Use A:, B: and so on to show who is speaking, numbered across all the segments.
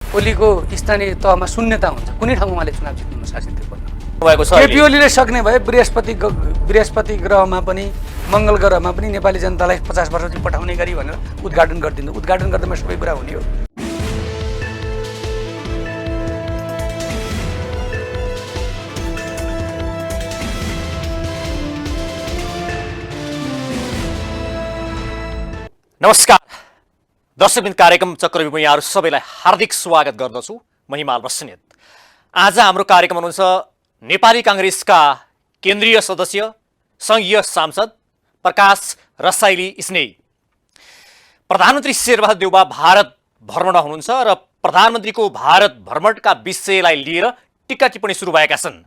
A: ओलीको स्थानीय तहमा शून्यता हुन्छ, कुनै ठाउँमा उहाँले चुनाव जित्नु नसकिन्छ त्यो पटक
B: भएको छ।
A: केपी ओलीले सक्ने भए बृहस्पति ग्रहमा पनि मङ्गल ग्रहमा पनि नेपाली जनतालाई 50 वर्षपछि पठाउने गरी भनेर उद्घाटन गरिदिनु। उद्घाटन गर्दामा सबै कुरा हुने हो।
B: नमस्कार दर्शकवृन्द, कार्यक्रम चक्रव्यूहमा यहाँहरू सबैलाई हार्दिक स्वागत गर्दछु। म हिमाल बस्नेत। आज हाम्रो कार्यक्रम हुनुहुन्छ नेपाली काङ्ग्रेसका केन्द्रीय सदस्य सङ्घीय सांसद प्रकाश रसाइली स्नेही। प्रधानमन्त्री शेरबहादुर देउवा भारत भ्रमणमा हुनुहुन्छ र प्रधानमन्त्रीको भारत भ्रमणका विषयलाई लिएर टिक्का टिप्पणी सुरु भएका छन्।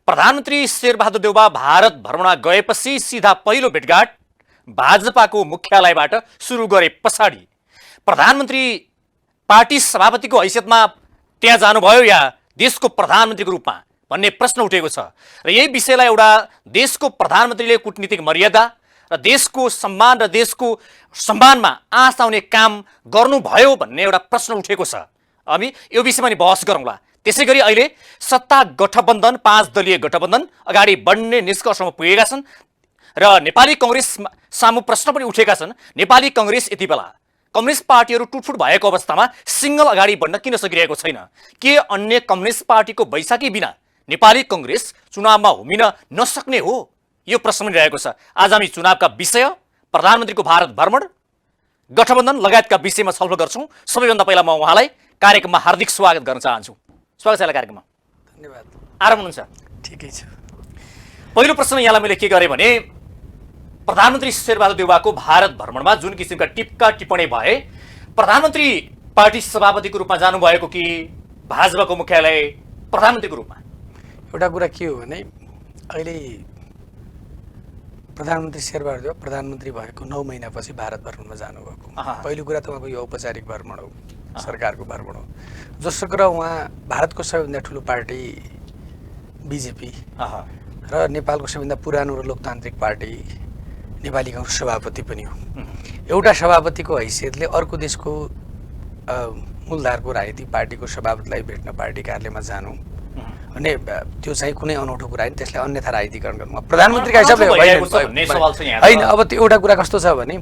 B: प्रधानमन्त्री शेरबहादुर देउवा भारत भ्रमणमा गएपछि सीधा पहिलो भेटघाट भाजपाको मुख्यालयबाट सुरु गरे पछाडि प्रधानमन्त्री पार्टी सभापतिको हैसियतमा त्यहाँ जानुभयो या देशको प्रधानमन्त्रीको रूपमा भन्ने प्रश्न उठेको छ र यही विषयलाई एउटा देशको प्रधानमन्त्रीले कूटनीतिक मर्यादा र देशको सम्मान र देशको सम्मानमा आँच आउने काम गर्नुभयो भन्ने एउटा प्रश्न उठेको छ। हामी यो विषयमा नि बहस गरौँला। त्यसैगरी अहिले सत्ता गठबन्धन 5 दलीय गठबन्धन अगाडि बढ्ने निष्कर्षमा पुगेका छन् र नेपाली कांग्रेस सामु प्रश्न पनि उठेका छन्। नेपाली कांग्रेस यति बेला कम्युनिस्ट पार्टीहरू टुटफुट भएको अवस्थामा सिंगल अगाडि बढ्न किन सकिरहेको छैन? के अन्य कम्युनिस्ट पार्टीको बैसाखी बिना नेपाली कांग्रेस चुनावमा उभिन नसक्ने हो? यो प्रश्न पनि रहेको छ। आज हामी चुनावका विषय, प्रधानमन्त्रीको भारत भ्रमण, गठबन्धन लगायतका विषयमा छलफल गर्छौं। सबैभन्दा पहिला म उहाँलाई कार्यक्रममा हार्दिक स्वागत गर्न चाहन्छु। स्वागत छ कार्यक्रममा।
A: धन्यवाद।
B: आराम हुनुहुन्छ?
A: ठिकै छ।
B: पहिलो प्रश्न यहाँलाई मैले के गरेँ भने प्रधानमन्त्री शेरबहादुर देउवाको भारत भ्रमणमा जुन किसिमका टिप्का टिप्पणी भए, प्रधानमन्त्री पार्टी सभापतिको रूपमा जानुभएको कि भाजपाको मुख्यालय प्रधानमन्त्रीको रूपमा?
A: एउटा कुरा के हो भने अहिले प्रधानमन्त्री शेरबहादुर देउवा प्रधानमन्त्री भएको 9 महिनापछि भारत भ्रमणमा जानुभएको। पहिलो कुरा त उहाँको यो औपचारिक भ्रमण हो, सरकारको भ्रमण हो। दोस्रो कुरा, उहाँ भारतको सबैभन्दा ठुलो पार्टी बिजेपी र नेपालको सबैभन्दा पुरानो र लोकतान्त्रिक पार्टी नेपाली कांग्रेस सभापति पनि हो। एउटा सभापतिको हैसियतले अर्को देशको मूलधारको राजनीतिक पार्टीको सभापतिलाई भेट्न पार्टी कार्यालयमा जानु भने त्यो चाहिँ कुनै अनौठो कुरा होइन। त्यसलाई अन्यथा राजनीतिकरण गर्नु प्रधानमन्त्रीका हिसाबले होइन। अब त्यो एउटा कुरा कस्तो छ भने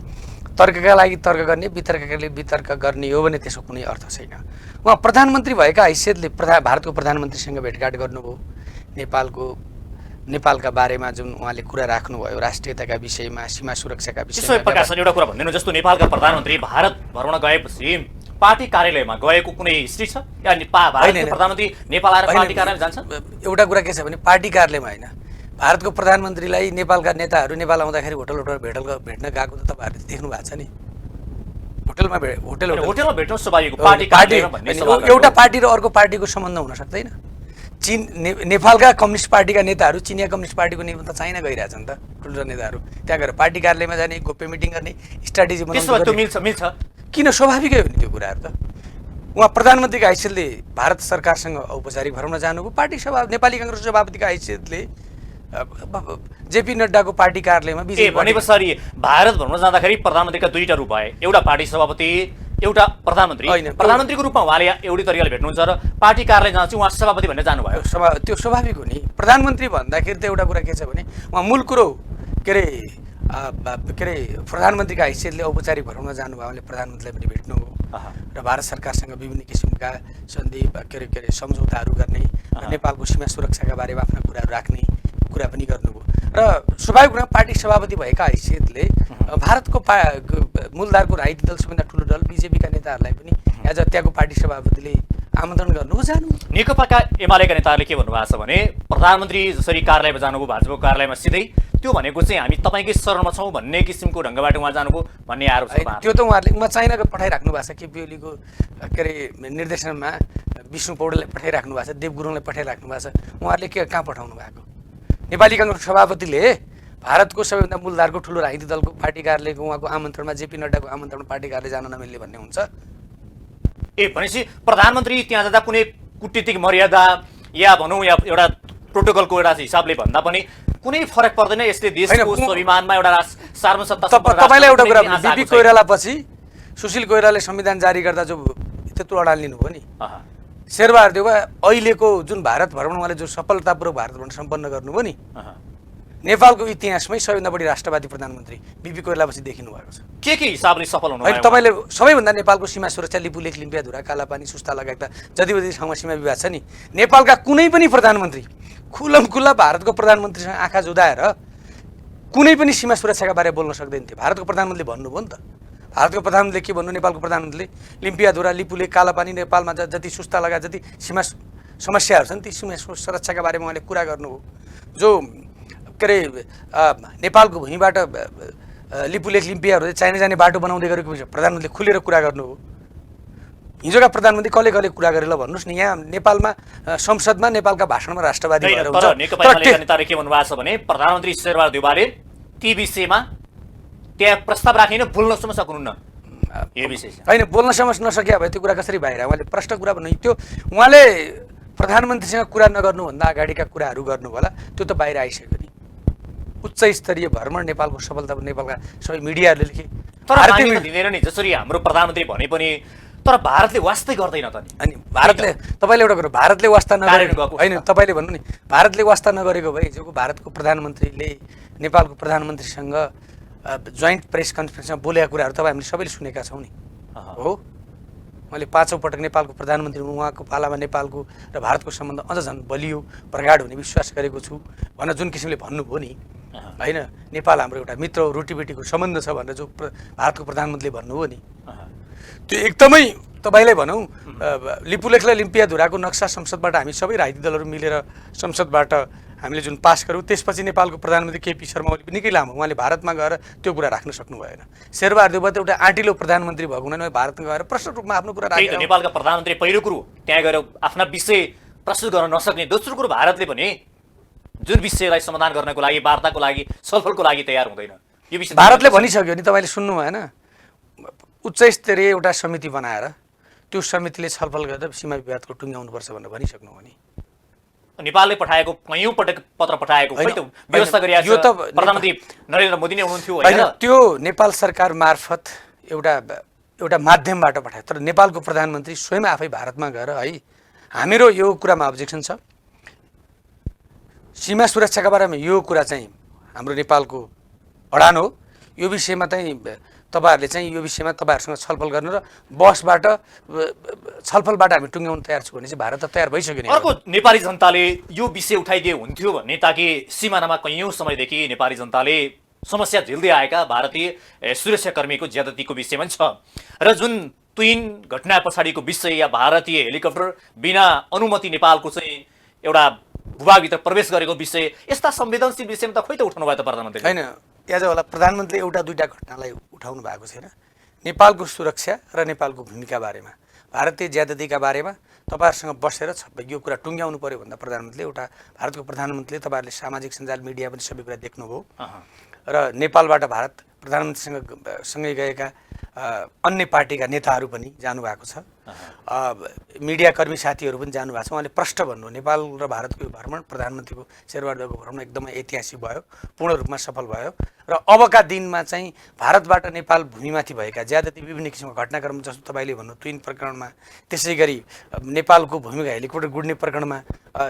A: तर्कका लागि तर्क गर्ने, वितर्कका लागि वितर्क गर्ने हो भने त्यसको कुनै अर्थ छैन। उहाँ प्रधानमन्त्री भएका हैसियतले भारतको प्रधानमन्त्रीसँग भेटघाट गर्नुभयो। नेपालका बारेमा जुन उहाँले कुरा राख्नुभयो, राष्ट्रियताका विषयमा, सीमा सुरक्षाका विषयमा।
B: प्रकाशन एउटा कुरा भन्दिनु, जस्तो नेपालका प्रधानमन्त्री भारत भ्रमण गएपछि पार्टी कार्यालयमा गएको कुनै हिस्ट्री छ या भारतको प्रधानमन्त्री नेपाल आएर पार्टी कार्यालय जान्छ?
A: एउटा कुरा के छ भने पार्टी कार्यालयमा होइन, भारतको प्रधानमन्त्रीलाई नेपालका नेताहरू नेपाल आउँदाखेरि होटलमा भेट्न गएको त तपाईँहरूले देख्नु भएको छ नि।
B: होटलमा भेट्नु स्वाभाविक हो।
A: एउटा पार्टी र अर्को पार्टीको सम्बन्ध हुन सक्दैन। नेपालका कम्युनिस्ट पार्टीका नेताहरू चिनिया कम्युनिस्ट पार्टीको नेता चाइना गइरहेछ नि त। ठुल्ठुला नेताहरू त्यहाँ गएर पार्टी कार्यालयमा जाने, गोप्य मिटिङ गर्ने, स्ट्राटेजी बनाउने
B: मिल्छ
A: किन? स्वाभाविकै हो नि त्यो कुराहरू त। उहाँ प्रधानमन्त्रीका हैसियतले भारत सरकारसँग औपचारिक भ्रमण जानुभयो। पार्टी नेपाली कांग्रेस सभापतिका हैसियतले जेपी नड्डाको पार्टी कार्यालयमा
B: भनेपछि भारत भ्रमण जाँदाखेरि प्रधानमन्त्रीका दुईटा रूप भए, एउटा पार्टी सभापति, एउटा प्रधानमन्त्री। प्रधानमन्त्रीको रूपमा उहाँले एउटै तरिकाले भेट्नुहुन्छ र पार्टी कार्यालय जाँदा चाहिँ उहाँ सभापति भनेर जानुभयो।
A: त्यो स्वाभाविक हो नि। प्रधानमन्त्री भन्दाखेरि त एउटा कुरा के छ भने उहाँ मूल कुरो के अरे प्रधानमन्त्रीका हैसियतले औपचारिक भ्रमणमा जानुभयो भने प्रधानमन्त्रीलाई पनि भेट्नुभयो र भारत सरकारसँग विभिन्न किसिमका सन्धि के अरे सम्झौताहरू गर्ने, नेपालको सीमा सुरक्षाका बारेमा आफ्ना कुराहरू राख्ने कुरा पनि गर्नुभयो। र स्वाभाविक रूपमा पार्टी सभापति भएका हैसियतले भारतको मूलधारको राजनीतिक दल सबैभन्दा ठुलो दल बिजेपीका नेताहरूलाई पनि एज त्यहाँको पार्टी सभापतिले आमन्त्रण गर्नु जानु।
B: नेकपाका एमालेका नेताहरूले के भन्नुभएको छ भने प्रधानमन्त्री जसरी कार्यालयमा जानुभयो, भाजपाको कार्यालयमा सिधै, त्यो भनेको चाहिँ हामी तपाईँकै शरणमा छौँ भन्ने किसिमको ढङ्गबाट उहाँ जानुभयो भन्ने आरोप छ।
A: त्यो त उहाँ चाइनाको पठाइराख्नु भएको छ। केपी ओलीको के अरे निर्देशनमा विष्णु पौडेललाई पठाइराख्नु भएको छ, देव गुरुङलाई पठाइराख्नु भएको छ। उहाँहरूले कहाँ पठाउनु भएको? नेपाली कांग्रेस सभापतिले भारतको सबैभन्दा मूलधारको ठुलो राजनीतिक दलको पार्टी कार्यालयको उहाँको आमन्त्रणमा, जेपी नड्डाको आमन्त्रणमा पार्टी कार्यालय जान नमिल्ने भन्ने हुन्छ?
B: भनेपछि प्रधानमन्त्री त्यहाँ जाँदा कुनै कूटनीतिक मर्यादा या भनौँ या एउटा प्रोटोकलको एउटा हिसाबले भन्दा पनि कुनै फरक पर्दैन? यसले देशको स्वाभिमानमा एउटा सार्वसत्ता।
A: तपाईँलाई एउटा कुरा, बिपी कोइराला पछि सुशील कोइरालाले संविधान जारी गर्दा जो त्यत्रो अडान लिनुभयो नि। शेरबहादुर देउवा अहिलेको जुन भारत भ्रमण उहाँले जो सफलतापूर्वक भारत भ्रमण सम्पन्न गर्नुभयो नि, नेपालको इतिहासमै सबैभन्दा बढी राष्ट्रवादी प्रधानमन्त्री बिपी कोइरालापछि देखिनु भएको छ।
B: के हिसाबले सफल हुनु
A: होइन, तपाईँले सबैभन्दा नेपालको सीमा सुरक्षा लिपुलेख लिम्पियाधुरा कालापानी सुस्ता लगायतका जति जति ठाउँमा सीमा विवाद छ नि, नेपालका कुनै पनि प्रधानमन्त्री खुल्लमखुल्ला भारतको प्रधानमन्त्रीसँग आँखा जुदाएर कुनै पनि सीमा सुरक्षाका बारे बोल्न सक्दैन थियो। भारतको प्रधानमन्त्रीले भन्नुभयो नि त। भारतको प्रधानमन्त्रीले के भन्नु, नेपालको प्रधानमन्त्रीले लिम्पियाधुरा लिपुलेख कालापानी नेपालमा जति सुस्ता लगायत जति सीमा समस्याहरू छन् ती सीमा सुरक्षाका बारेमा उहाँले कुरा गर्नुभयो। जो के अरे नेपालको भूमिबाट लिपुलेख लिम्पियाहरू चाहिने जाने बाटो बनाउँदै गरेको विषय प्रधानमन्त्रीले खुलेर कुरा गर्नुभयो। हिजोका प्रधानमन्त्री कसले कसले कुरा गरेर भन्नुहोस् न, यहाँ नेपालमा संसदमा नेपालका भाषणमा राष्ट्रवादी भएर हुन्छ।
B: नेकपा एमालेका नेताले के भन्नुभएको छ भने प्रधानमन्त्री शेरबहादुर देउवाले ती विषयमा त्यहाँ प्रस्ताव राखेन, बोल्नसम्म सक्नुहुन्न यो विषय
A: होइन। बोल्नसम्म नसके भए त्यो कुरा कसरी बाहिर? उहाँले प्रश्न कुरा भन्नु, त्यो उहाँले प्रधानमन्त्रीसँग कुरा नगर्नुभन्दा अगाडिका कुराहरू गर्नु होला, त्यो त बाहिर आइसक्यो नि। उच्च स्तरीय भ्रमण नेपालको सफलता नेपालका सबै मिडियाहरूले लेखे।
B: तर दिँदैन नि, जसरी हाम्रो प्रधानमन्त्री भने पनि, तर भारतले वास्तै गर्दैन त नि।
A: अनि भारतले, तपाईँले एउटा कुरो, भारतले वास्ता नगरेको होइन, तपाईँले भन्नु नि, भारतले वास्ता नगरेको भए हिजोको भारतको प्रधानमन्त्रीले नेपालको प्रधानमन्त्रीसँग जोइन्ट प्रेस कन्फरेन्समा बोलेका कुराहरू तपाईँ हामीले सबैले सुनेका छौँ नि। हो, मैले 5औं पटक नेपालको प्रधानमन्त्री उहाँको पालामा नेपालको र भारतको सम्बन्ध अझ झन् बलियो प्रगाढ हुने विश्वास गरेको छु भनेर जुन किसिमले भन्नुभयो नि, होइन, नेपाल हाम्रो एउटा मित्र हो, रोटीबेटीको सम्बन्ध छ भनेर जो भारतको प्रधानमन्त्रीले भन्नुभयो नि, त्यो एकदमै तपाईँलाई भनौँ लिपुलेख र लिम्पियाधुराको नक्सा संसदबाट हामी सबै राजनीतिक दलहरू मिलेर संसदबाट हामीले जुन पास गऱ्यौँ, त्यसपछि नेपालको प्रधानमन्त्री केपी शर्मा ओली निकै लामो उहाँले भारतमा गएर त्यो कुरा राख्न सक्नु भएन। शेरबहादुर देउवा त एउटा आँटिलो प्रधानमन्त्री भएको हुनाले भारतमा गएर प्रश्न रूपमा आफ्नो कुरा राखेर
B: नेपालका प्रधानमन्त्री पहिलो कुरो त्यहाँ गएर आफ्ना विषय प्रस्तुत गर्न नसक्ने, दोस्रो कुरो भारतले भने जुन विषयलाई समाधान गर्नको लागि वार्ताको लागि छलफलको लागि तयार हुँदैन। यो विषय
A: भारतले भनिसक्यो नि, तपाईँले सुन्नु भएन? उच्च स्तरीय एउटा समिति बनाएर त्यो समितिले छलफल गरेर सीमा विवादको टुङ्ग्याउनुपर्छ भनेर भनिसक्नु हो नि।
B: नेपालले पठाएको कैयौं पटक पत्र पठाएको व्यवस्था गरिएको छ, प्रधानमन्त्री नरेन्द्र मोदी नै हुनुहुन्थ्यो होइन?
A: त्यो नेपाल सरकार मार्फत एउटा माध्यमबाट पठायो, तर नेपालको प्रधानमन्त्री स्वयं आफै भारतमा गएर है हामीहरू यो कुरामा अब्जेक्सन छ, सीमा सुरक्षाका बारेमा यो कुरा चाहिँ हाम्रो नेपालको अडान हो, यो विषयमा चाहिँ तपाईँहरूले चाहिँ यो विषयमा तपाईँहरूसँग छलफल गर्नु र बसबाट छलफलबाट हामी टुङ्ग्याउनु तयार छु भने चाहिँ भारत त तयार भइसक्यो नि।
B: अर्को, नेपाली जनताले यो विषय उठाइदिए हुन्थ्यो भन्ने, ताकि सिमानामा कैयौं समयदेखि नेपाली जनताले समस्या झेल्दै आएका भारतीय सुरक्षाकर्मीको ज्यादतीको विषयमा छ र जुन तुइन घटना पछाडिको विषय या भारतीय हेलिकप्टर बिना अनुमति नेपालको चाहिँ एउटा भूभागभित्र प्रवेश गरेको विषय, यस्ता संवेदनशील विषयमा त खोइ त उठाउनु भयो त प्रधानमन्त्री?
A: होइन, याद होला प्रधानमन्त्रीले एउटा दुईवटा घटनालाई उठाउनु भएको छैन। नेपालको सुरक्षा र नेपालको भूमिका बारेमा, भारतीय ज्यादतीका बारेमा तपाईँहरूसँग बसेर यो कुरा टुङ्ग्याउनु पर्यो भन्दा प्रधानमन्त्रीले एउटा भारतको प्रधानमन्त्रीले तपाईँहरूले सामाजिक सञ्जाल मिडिया पनि सबै कुरा देख्नुभयो र नेपालबाट भारत प्रधानमन्त्रीसँगै गएका अन्य पार्टीका नेताहरू पनि जानुभएको छ, मिडियाकर्मी साथीहरू पनि जानुभएको छ। उहाँले प्रष्ट भन्नु, नेपाल र भारतको यो भ्रमण प्रधानमन्त्रीको शेरबहादुरको भ्रमण एकदमै ऐतिहासिक भयो, पूर्ण रूपमा सफल भयो र अबका दिनमा चाहिँ भारतबाट नेपाल भूमिमाथि भएका ज्यादती विभिन्न किसिमको घटनाक्रम जस्तो तपाईँले भन्नु तुइन प्रकरणमा, त्यसै गरी नेपालको भूमिका हेलिकप्टर गुड्ने प्रकरणमा,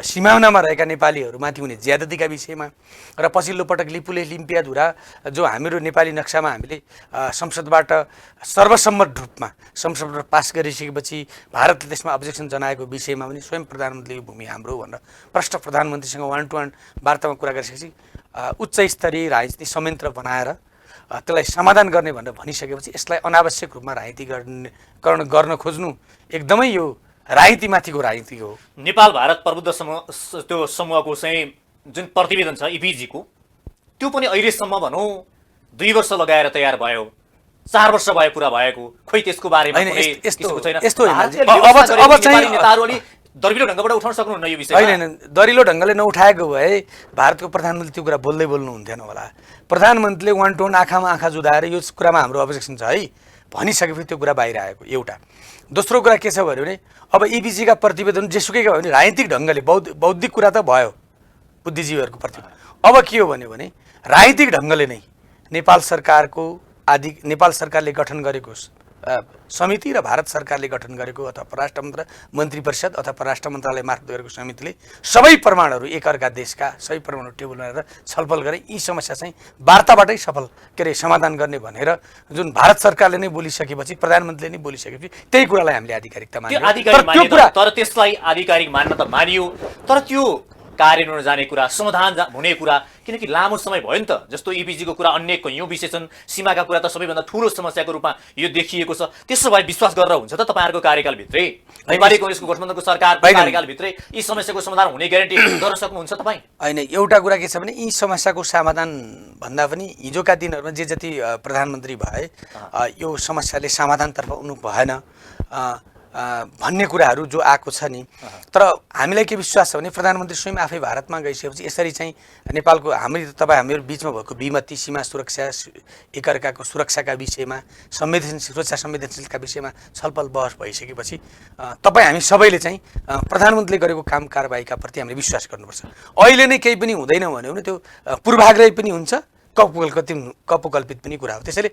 A: सिमानामा रहेका नेपालीहरूमाथि हुने ज्यादतीका विषयमा र पछिल्लो पटक लिपुलेख लिम्पियाधुरा जो हामीहरू नेपाली नक्सामा हामीले संसदबाट सर्वसम्मत रूपमा संसदबाट पास गरिसकेपछि भारतले त्यसमा अब्जेक्सन जनाएको विषयमा पनि स्वयं प्रधानमन्त्रीको भूमि हाम्रो भनेर प्रष्ट प्रधानमन्त्रीसँग 1-to-1 वार्तामा कुरा गरिसकेपछि उच्च स्तरीय राजनीति संयन्त्र बनाएर त्यसलाई समाधान गर्ने भनेर भनिसकेपछि यसलाई अनावश्यक रूपमा राजनीतिकरण गर्न खोज्नु एकदमै यो राजनीतिमाथिको राजनीति हो।
B: नेपाल भारत प्रबुद्ध त्यो समूहको चाहिँ जुन प्रतिवेदन छ इपिजीको, त्यो पनि अहिलेसम्म भनौँ 2 वर्ष लगाएर तयार भयो, 4 वर्ष भयो पुरा भएको, खोइ त्यसको बारेमा दरिलो ढङ्गबाट उठाउन सक्नुहुन्न यो विषय?
A: होइन, दरिलो ढङ्गले नउठाएको भए भारतको प्रधानमन्त्री त्यो कुरा बोल्दै बोल्नु हुन्थेन होला। प्रधानमन्त्रीले 1-to-1 आँखामा आँखा जुदाएर यो कुरामा हाम्रो अब्जेक्सन छ है भनिसकेपछि त्यो कुरा बाहिर आएको एउटा। दोस्रो कुरा के छ भने अब इपिजीका प्रतिवेदन जेसुकैका भयो भने राजनीतिक ढङ्गले बौद्धिक कुरा त भयो बुद्धिजीवीहरूको प्रतिवेदन, अब के हो भने राजनीतिक ढङ्गले नै नेपाल सरकारले गठन गरेको समिति र भारत सरकारले गठन गरेको अथवा परराष्ट्र मन्त्री परिषद अथवा परराष्ट्र मन्त्रालय मार्फत गरेको समितिले सबै प्रमाणहरू एकअर्का देशका सबै प्रमाणहरू टेबल बनाएर छलफल गरे यी समस्या चाहिँ वार्ताबाटै समाधान गर्ने भनेर जुन भारत सरकारले नै बोलिसकेपछि प्रधानमन्त्रीले नै बोलिसकेपछि त्यही कुरालाई हामीले आधिकारिकता मान्यौं।
B: तर त्यसलाई आधिकारिक मान्न त मानियो, तर त्यो कार्यान्वयन जाने कुरा, समाधान हुने कुरा, किनकि लामो समय भयो नि त। जस्तो इपिजीको कुरा अन्य कैयौं विषय छन्, सीमाका कुरा त सबैभन्दा ठूलो समस्याको रूपमा यो देखिएको छ। त्यसो भए विश्वास गरेर हुन्छ त तपाईँहरूको कार्यकालभित्रै, नेपाली कांग्रेसको गठबन्धनको सरकारको कार्यकालभित्रै यी समस्याको समाधान हुने ग्यारेन्टी गर्न सक्नुहुन्छ तपाईँ?
A: होइन, एउटा कुरा के छ भने यी समस्याको समाधान भन्दा पनि हिजोका दिनहरूमा जे जति प्रधानमन्त्री भए यो समस्याले समाधानतर्फ उनु भएन भन्ने कुराहरू जो आएको छ नि। तर हामीलाई के विश्वास छ भने प्रधानमन्त्री स्वयं आफै भारतमा गइसकेपछि यसरी चाहिँ नेपालको हामीहरू बिचमा भएको विमति, सीमा सुरक्षा, एकअर्काको सुरक्षाका विषयमा, संवेदनशीलका विषयमा छलफल बहस भइसकेपछि हामी सबैले चाहिँ प्रधानमन्त्रीले गरेको काम कारबाहीका प्रति हामीले विश्वास गर्नुपर्छ। अहिले नै केही पनि हुँदैन भन्यो भने त्यो पूर्वाग्रही पनि हुन्छ, कपोकल्पित पनि कुरा हो। त्यसैले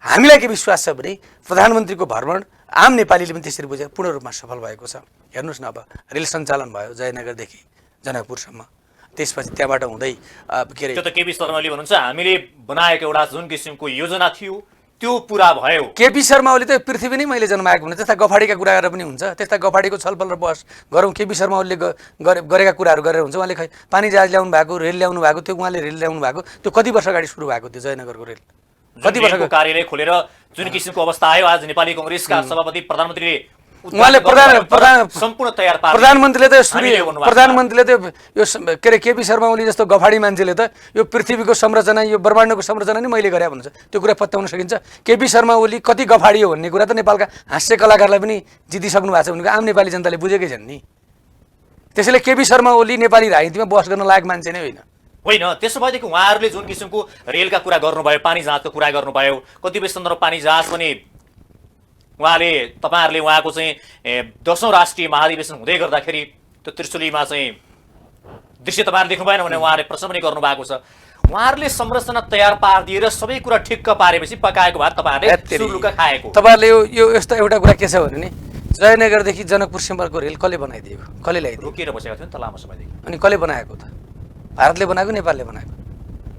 A: हामीलाई के विश्वास छ भने प्रधानमन्त्रीको भ्रमण आम नेपालीले पनि त्यसरी बुझेर पूर्ण रूपमा सफल भएको छ। हेर्नुहोस् न, अब रेल सञ्चालन भयो जयनगरदेखि जनकपुरसम्म, त्यसपछि त्यहाँबाट हुँदै के अरे
B: त्यो त केपी शर्माले भन्नुहुन्छ हामीले बनाएको एउटा जुन किसिमको योजना थियो त्यो पुरा भयो।
A: केपी शर्मा ओली त पृथ्वी नै मैले जन्माएको हुन, त्यस्ता गफाडीका कुरा गरेर पनि हुन्छ, त्यस्ता गफाडीको छलफल र बहस गरौँ। केपी शर्मा ओलीले गरेका कुराहरू गरेर हुन्छ। उहाँले खै पानी जहाज ल्याउनु भएको, रेल ल्याउनु भएको, त्यो उहाँले रेल ल्याउनु भएको त्यो कति वर्ष अगाडि सुरु भएको थियो जयनगरको रेल?
B: कति वर्षको कार्यालय खोलेर जुन किसिमको अवस्था आयो आज नेपाली कांग्रेसका सभापति प्रधानमन्त्रीले
A: उहाँले
B: सम्पूर्ण तयार पार्नु।
A: प्रधानमन्त्रीले त यो के अरे केपी शर्मा ओली जस्तो गफाडी मान्छेले त यो पृथ्वीको संरचना, यो ब्रह्माण्डको संरचना नै मैले गरे भन्छ, त्यो कुरा पत्याउन सकिन्छ। केपी शर्मा ओली कति गफाडी हो भन्ने कुरा त नेपालका हास्य कलाकारलाई पनि जितिसक्नु भएको छ भनेको आम नेपाली जनताले बुझेकै छन् नि। त्यसैले केपी शर्मा ओली नेपाली राजनीतिमा बहस गर्न लायक मान्छे नै
B: होइन। त्यसो भएदेखि उहाँहरूले जुन किसिमको रेलका कुरा गर्नुभयो, पानी जहाजको कुरा गर्नुभयो, कतिपय सन्दर्भ पानी जहाज पनि उहाँले तपाईँहरूले उहाँको चाहिँ 10औं राष्ट्रिय महाधिवेशन हुँदै गर्दाखेरि त्यो त्रिशुलीमा चाहिँ दृश्य तपाईँहरूले देख्नु भएन भने उहाँहरूले प्रश्न पनि गर्नुभएको छ। उहाँहरूले संरचना तयार पारिदिएर सबै कुरा ठिक्क पारेपछि पकाएको भात तपाईँहरूले सुरुलुका खाएको।
A: तपाईँहरूले यो यस्तो एउटा कुरा के छ भने नि, जयनगरदेखि जनकपुरसम्मको रेल कसले बनाइदिएको, कसले ल्याइदिएको?
B: रोकिएर बसेको थियो नि त लामो समयदेखि।
A: अनि कसले बनाएको त? भारतले बनाएको, नेपालले बनाएको?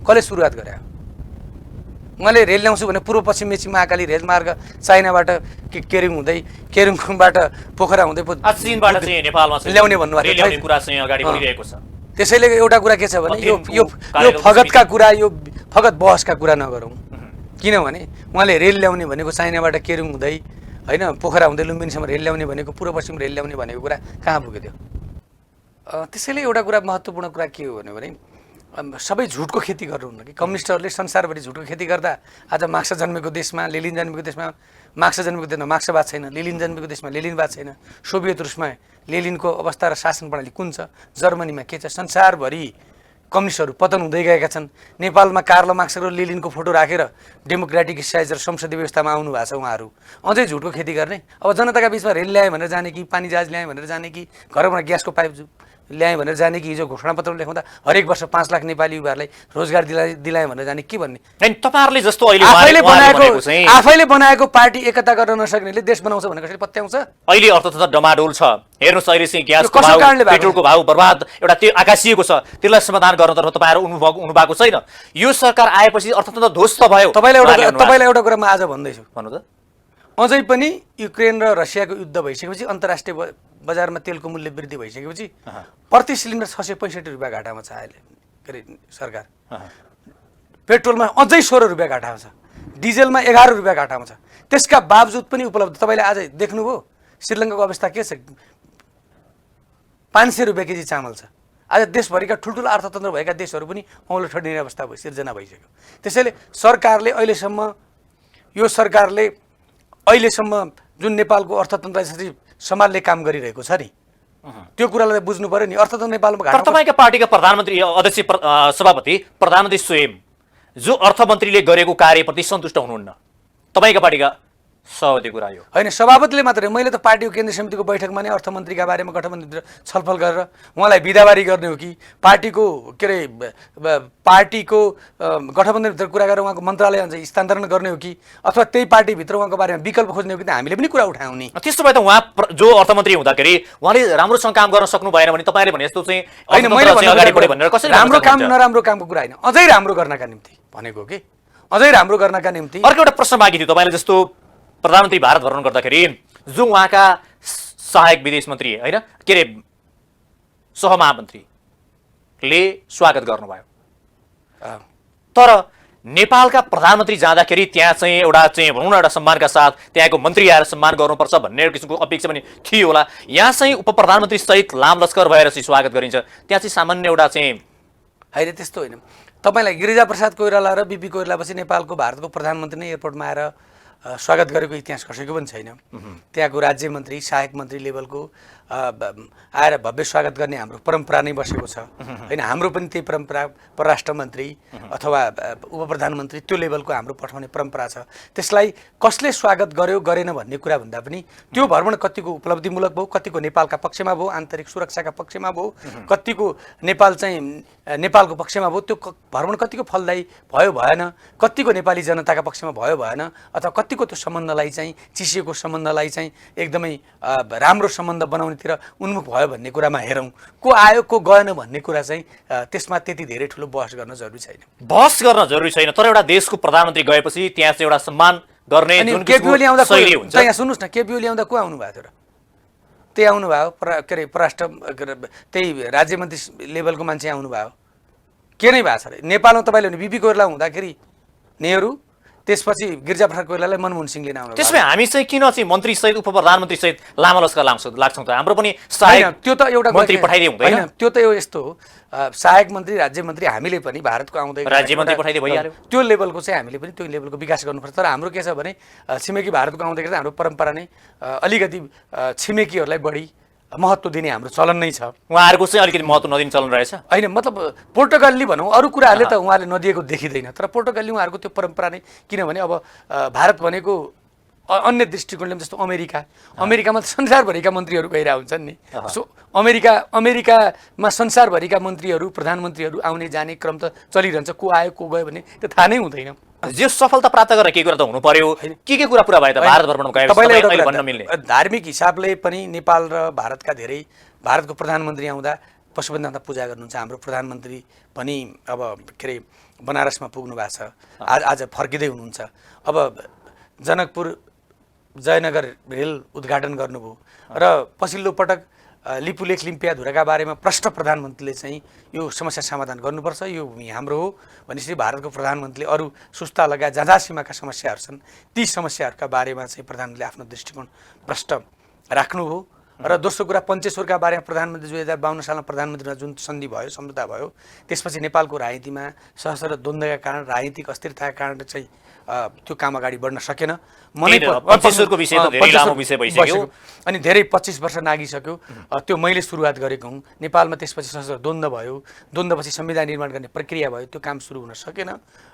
A: कसले सुरुवात गरे? उहाँले रेल ल्याउँछु भने पूर्व पश्चिम मेची महाकाली रेल मार्ग चाइनाबाट केरुङ हुँदै, केरुङबाट पोखरा हुँदै
B: चीनबाट चाहिँ नेपालमा
A: ल्याउने भन्नुभएको
B: कुरा चाहिँ अगाडि बढिरहेको छ।
A: त्यसैले एउटा कुरा के छ भने यो फगतका कुरा, यो फगत बहसका कुरा नगरौँ। किनभने उहाँले रेल ल्याउने भनेको चाइनाबाट केरुङ हुँदै होइन पोखरा हुँदै लुम्बिनीसम्म रेल ल्याउने भनेको, पूर्व पश्चिम रेल ल्याउने भनेको कुरा कहाँ पुग्यो त्यो? त्यसैले एउटा कुरा महत्त्वपूर्ण कुरा के हो भने सबै झुटको खेती गर्नुहुन्न कि कम्युनिस्टहरूले संसारभरि झुटको खेती गर्दा आज मार्क्स जन्मेको देशमा, लेनिन जन्मेको देशमा मार्क्स जन्मेको देशमा मार्क्सवाद छैन, लेनिन जन्मेको देशमा लेनिनवाद छैन, सोभियत रुसमा लेनिनको अवस्था र शासन प्रणाली कुन छ, जर्मनीमा के छ, संसारभरि कम्युनिस्टहरू पतन हुँदै गएका छन्। नेपालमा कार्ल मार्क्स र लेनिनको फोटो राखेर डेमोक्रेटिक साइज र संसदीय व्यवस्थामा आउनु भएको छ उहाँहरू। अझै झुटको खेती गर्ने, अब जनताका बिचमा रेल ल्याए भनेर जाने कि, पानी जहाज ल्याए भनेर जाने कि, घरमा ग्यासको पाइप ल्याएँ भनेर जाने कि, हिजो घोषणापत्र लेखाउँदा हरेक वर्ष 5 लाख नेपाली युवाहरूलाई रोजगार दिलाएँ भनेर जाने के भन्ने?
B: तपाईँहरूले जस्तो
A: आफैले बनाएको पार्टी एकता गर्न नसक्नेले देश बनाउँछ भनेर कसरी पत्याउँछ?
B: अहिले अर्थतन्त्र डमाडोल छ। हेर्नुहोस् अहिले चाहिँ ग्यासको भाउ, पेट्रोलको भाउ बर्बाद एउटा त्यो आकाशिएको छ। त्यसलाई समाधान गर्नतर्फ तपाईँहरू हुनु भएको छैन। यो सरकार आएपछि अर्थतन्त्र ध्वस्त भयो।
A: तपाईँलाई एउटा कुरा म आज भन्दैछु,
B: भन्नु त।
A: अझै पनि युक्रेन र रसियाको युद्ध भइसकेपछि, अन्तर्राष्ट्रिय बजारमा तेलको मूल्य वृद्धि भइसकेपछि प्रति सिलिन्डर 665 रुपियाँ घाटामा छ अहिले के अरे सरकार। पेट्रोलमा अझै 16 रुपियाँ घाटामा छ, डिजेलमा 11 रुपियाँ घाटामा छ। त्यसका बावजुद पनि उपलब्ध। तपाईँले आज देख्नुभयो श्रीलङ्काको अवस्था के छ? 500 रुपियाँ केजी चामल छ। आज देशभरिका ठुल्ठुला अर्थतन्त्र भएका देशहरू पनि औँलो ठडिने अवस्था सिर्जना भइसक्यो। त्यसैले यो सरकारले अहिलेसम्म जुन नेपालको अर्थतन्त्र यसरी सम्हाल्ने काम गरिरहेको छ नि, त्यो कुरालाई बुझ्नु पर्यो नि। अर्थतन्त्र नेपालमा
B: तर तपाईँका पार्टीका प्रधानमन्त्री, अध्यक्ष, सभापति, प्रधानमन्त्री स्वयं जो अर्थमन्त्रीले गरेको कार्यप्रति सन्तुष्ट हुनुहुन्न, तपाईँका पार्टीका सहमति कुरा यो
A: होइन सभापतिले मात्रै मैले त पार्टीको केन्द्रीय समितिको बैठकमा नै अर्थमन्त्रीका बारेमा गठबन्धन छलफल गरेर उहाँलाई बिदाबारी गर्ने हो कि पार्टीको के अरे पार्टीको गठबन्धनभित्र कुरा गरेर उहाँको मन्त्रालय स्थानान्तरण गर्ने हो कि अथवा त्यही पार्टीभित्र उहाँको बारेमा विकल्प खोज्ने हो कि त हामीले पनि कुरा उठाउने।
B: त्यस्तो भए त उहाँ जो अर्थमन्त्री हुँदाखेरि उहाँले राम्रोसँग काम गर्न सक्नु भएन भने तपाईँले भने जस्तो चाहिँ
A: होइन मैले
B: अगाडि बढ्यो भनेर कसरी
A: राम्रो काम नराम्रो कामको कुरा होइन अझै राम्रो गर्नका निम्ति भनेको कि अझै राम्रो गर्नका निम्ति।
B: अर्को एउटा प्रश्न बाँकी थियो तपाईँले जस्तो प्रधानमन्त्री भारत भ्रमण गर्दाखेरि जो उहाँका सहायक विदेश मन्त्री होइन के अरे सहमहामन्त्रीले स्वागत गर्नुभयो तर नेपालका प्रधानमन्त्री जाँदाखेरि त्यहाँ चाहिँ एउटा चाहिँ भनौँ न एउटा सम्मानका साथ त्यहाँको मन्त्री आएर सम्मान गर्नुपर्छ भन्ने किसिमको अपेक्षा पनि थियो होला। यहाँ चाहिँ उप प्रधानमन्त्री सहित लाम लस्कर भएर चाहिँ स्वागत गरिन्छ त्यहाँ चाहिँ सामान्य एउटा चाहिँ
A: होइन त्यस्तो होइन। तपाईँलाई गिरिजाप्रसाद कोइराला र बिपी कोइरालापछि नेपालको भारतको प्रधानमन्त्री नै एयरपोर्टमा आएर स्वागत गरेको इतिहास कसैको पनि छैन। त्यहाँको राज्य मन्त्री सहायक मन्त्री लेभलको आएर भव्य स्वागत गर्ने हाम्रो परम्परा नै बसेको छ होइन। हाम्रो पनि त्यही परम्परा परराष्ट्र मन्त्री अथवा उप प्रधानमन्त्री त्यो लेभलको हाम्रो पठाउने परम्परा छ। त्यसलाई कसले स्वागत गर्यो गरेन भन्ने कुरा भन्दा पनि त्यो भ्रमण कतिको उपलब्धिमूलक भयो, कतिको नेपालका पक्षमा भयो, आन्तरिक सुरक्षाका पक्षमा भयो, कतिको नेपाल चाहिँ नेपालको पक्षमा भयो, त्यो भ्रमण कतिको फलदायी भयो भएन, कतिको नेपाली जनताका पक्षमा भयो भएन अथवा कतिको त्यो सम्बन्धलाई चाहिँ चिसिएको सम्बन्धलाई चाहिँ एकदमै राम्रो सम्बन्ध बनाउनेतिर उन्मुख भयो भन्ने कुरामा हेरौँ। को आयो को गएन भन्ने कुरा चाहिँ त्यसमा त्यति धेरै ठुलो बहस गर्न जरुरी छैन।
B: बहस गर्न जरुरी छैन तर एउटा देशको प्रधानमन्त्री गएपछि त्यहाँ चाहिँ एउटा सम्मान गर्ने जुन
A: केपी ओली आउँदा
B: शैली हुन्छ।
A: यहाँ सुन्नुहोस् न, केपी ओली आउँदा को आउनु भएको थियो र? त्यही आउनुभयो के अरे परराष्ट्र त्यही राज्य मन्त्री लेभलको मान्छे आउनुभयो के नै भएको छ अरे। नेपालमा तपाईँले भने बिपी कोइराला हुँदाखेरि नेहरू त्यसपछि गिरिजाप्रसाद कोइरालालाई मनमोहन सिंहले आउनु।
B: त्यसमै हामी चाहिँ किन चाहिँ मन्त्री सहित उप प्रधानमन्त्री सहित लामा लस्कर लाग्छौँ त? हाम्रो पनि सहायक
A: त्यो त एउटा
B: मन्त्री पठाइदिए हुँदैन?
A: त्यो त यो यस्तो हो सहायक मन्त्री राज्य मन्त्री हामीले पनि भारतको आउँदै
B: राज्य मन्त्री पठाइदिए भइहाल्यो।
A: त्यो लेभलको चाहिँ हामीले पनि त्यो लेभलको विकास गर्नुपर्छ। तर हाम्रो के छ भने छिमेकी भारतको आउँदै गर्दा हाम्रो परम्परा नै अलिकति छिमेकीहरूलाई बढी महत्त्व दिने हाम्रो चलन नै छ।
B: उहाँहरूको चाहिँ अलिकति महत्त्व नदिने चलन रहेछ
A: होइन। मतलब पोर्टुगल्ली भनौँ अरू कुराहरूले त उहाँले नदिएको देखिँदैन तर पोर्टुगल्ली उहाँहरूको त्यो परम्परा नै। किनभने अब भारत भनेको अन्य दृष्टिकोणले जस्तो अमेरिकामा त संसारभरिका मन्त्रीहरू गइरहेको हुन्छन् नि। सो अमेरिकामा संसारभरिका मन्त्रीहरू प्रधानमन्त्रीहरू आउने जाने क्रम त चलिरहन्छ। को आयो को गयो भने त्यो थाहा नै हुँदैन।
B: जे सफलता प्राप्त गरेर के कुरा त हुनु पर्यो। के कुरा पुरा भयो त भारत भ्रमण गएपछि भन्न मिल्ने?
A: धार्मिक हिसाबले पनि नेपाल र भारतका धेरै भारतको प्रधानमन्त्री आउँदा पशुपतिनाथ पूजा गर्नुहुन्छ। हाम्रो प्रधानमन्त्री पनि अब के अरे बनारसमा पुग्नु भएको छ, आज फर्किँदै हुनुहुन्छ। अब जनकपुर जयनगर रेल उद्घाटन गर्नुभयो र पछिल्लो पटक लिपुलेख लिम्पियाधुराका बारेमा प्रष्ट प्रधानमन्त्रीले चाहिँ यो समस्या समाधान गर्नुपर्छ, यो भूमि हाम्रो हो भनेपछि भारतको प्रधानमन्त्रीले अरू सुस्ता लगायत जहाँ सीमाका समस्याहरू छन् ती समस्याहरूका बारेमा चाहिँ प्रधानमन्त्रीले आफ्नो दृष्टिकोण प्रष्ट राख्नुभयो। र दोस्रो कुरा पञ्चेश्वरका बारेमा प्रधानमन्त्री 2052 सालमा प्रधानमन्त्रीमा जुन सन्धि भयो सम्झौता भयो त्यसपछि नेपालको राजनीतिमा सहस्र द्वन्द्वका कारण राजनीतिक अस्थिरताका कारण चाहिँ त्यो काम अगाडि बढ्न सकेन।
B: पञ्चेश्वरको विषय त धेरै लामो विषय भइसक्यो
A: अनि धेरै 25 वर्ष नागिसक्यो। त्यो मैले सुरुवात गरेको हुँ। नेपालमा त्यसपछि सशस्त्र द्वन्द्व भयो, द्वन्द्वपछि संविधान निर्माण गर्ने प्रक्रिया भयो, त्यो काम सुरु हुन सकेन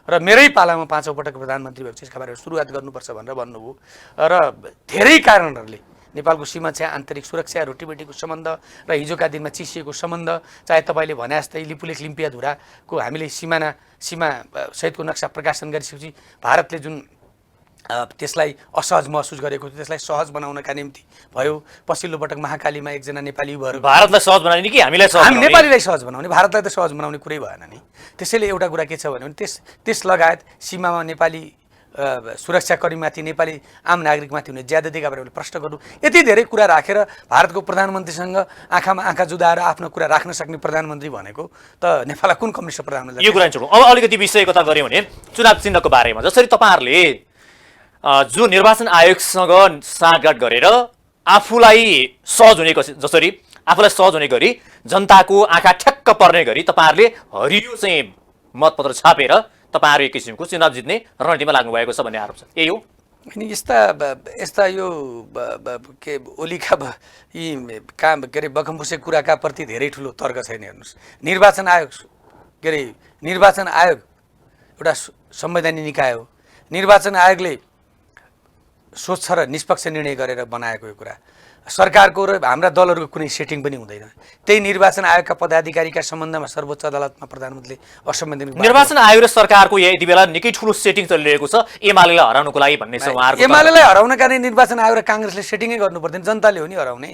A: र मेरै पालामा 5औं पटक प्रधानमन्त्री भएको यसका बारेमा सुरुवात गर्नुपर्छ भनेर भन्नुभयो। र धेरै कारणहरूले नेपालको सीमा चाहिँ आन्तरिक सुरक्षा रोटीबेटीको सम्बन्ध र हिजोका दिनमा चिसिएको सम्बन्ध, चाहे तपाईँले भने जस्तै लिपुलेख लिम्पियाधुराको हामीले सीमा सहितको नक्सा प्रकाशन गरिसकेपछि भारतले जुन त्यसलाई असहज महसुस गरेको थियो त्यसलाई सहज बनाउनका निम्ति भयो। पछिल्लो पटक महाकालीमा एकजना नेपाली युवाहरू
B: भारतलाई सहज बनाउने कि हामीलाई सहज
A: हामी नेपालीलाई सहज बनाउने, भारतलाई त सहज बनाउने कुरै भएन नि। त्यसैले एउटा कुरा के छ भने त्यस लगायत सीमामा नेपाली सुरक्षाकर्मीमाथि नेपाली आम नागरिकमाथि हुने ज्यादतीका बारेमा प्रश्न गर्नु, यति धेरै कुरा राखेर भारतको प्रधानमन्त्रीसँग आँखामा आँखा जुदाएर आफ्नो कुरा राख्न सक्ने प्रधानमन्त्री भनेको त नेपाललाई कुन कम्युनिस्ट प्रधानमन्त्री?
B: यो कुरा छोडौँ। अब अलिकति विषय कथा गऱ्यौँ भने चुनाव चिन्हको बारेमा जसरी तपाईँहरूले जो निर्वाचन आयोगसँग साँठगाँठ गरेर आफूलाई सहज हुने गरी जनताको आँखा ठ्याक्क पर्ने गरी तपाईँहरूले हरियो चाहिँ मतपत्र छापेर तपाईँहरू एक किसिमको चुनाव जित्ने रणनीतिमा लाग्नु भएको छ भन्ने आरोप छ, यही हो?
A: अनि यस्ता यो के ओलीका यी काम के अरे बखमफुसे कुराका प्रति धेरै ठुलो तर्क छैन। हेर्नुहोस्, निर्वाचन आयोग एउटा संवैधानिक निकाय हो। निर्वाचन आयोगले स्वच्छ र निष्पक्ष निर्णय गरेर बनाएको यो कुरा सरकारको र हाम्रा दलहरूको कुनै सेटिङ पनि हुँदैन। त्यही निर्वाचन आयोगका पदाधिकारीका सम्बन्धमा सर्वोच्च अदालतमा प्रधानमन्त्रीले असंवैधानिक
B: निर्वाचन आयोग र सरकारको यति बेला निकै ठुलो सेटिङ चलिरहेको छ एमालेलाई हराउनको लागि भन्ने छ उहाँहरूको।
A: एमालेलाई हराउनका लागि निर्वाचन आयोग र काङ्ग्रेसले सेटिङै गर्नु पर्दैन, जनताले हो नि हराउने।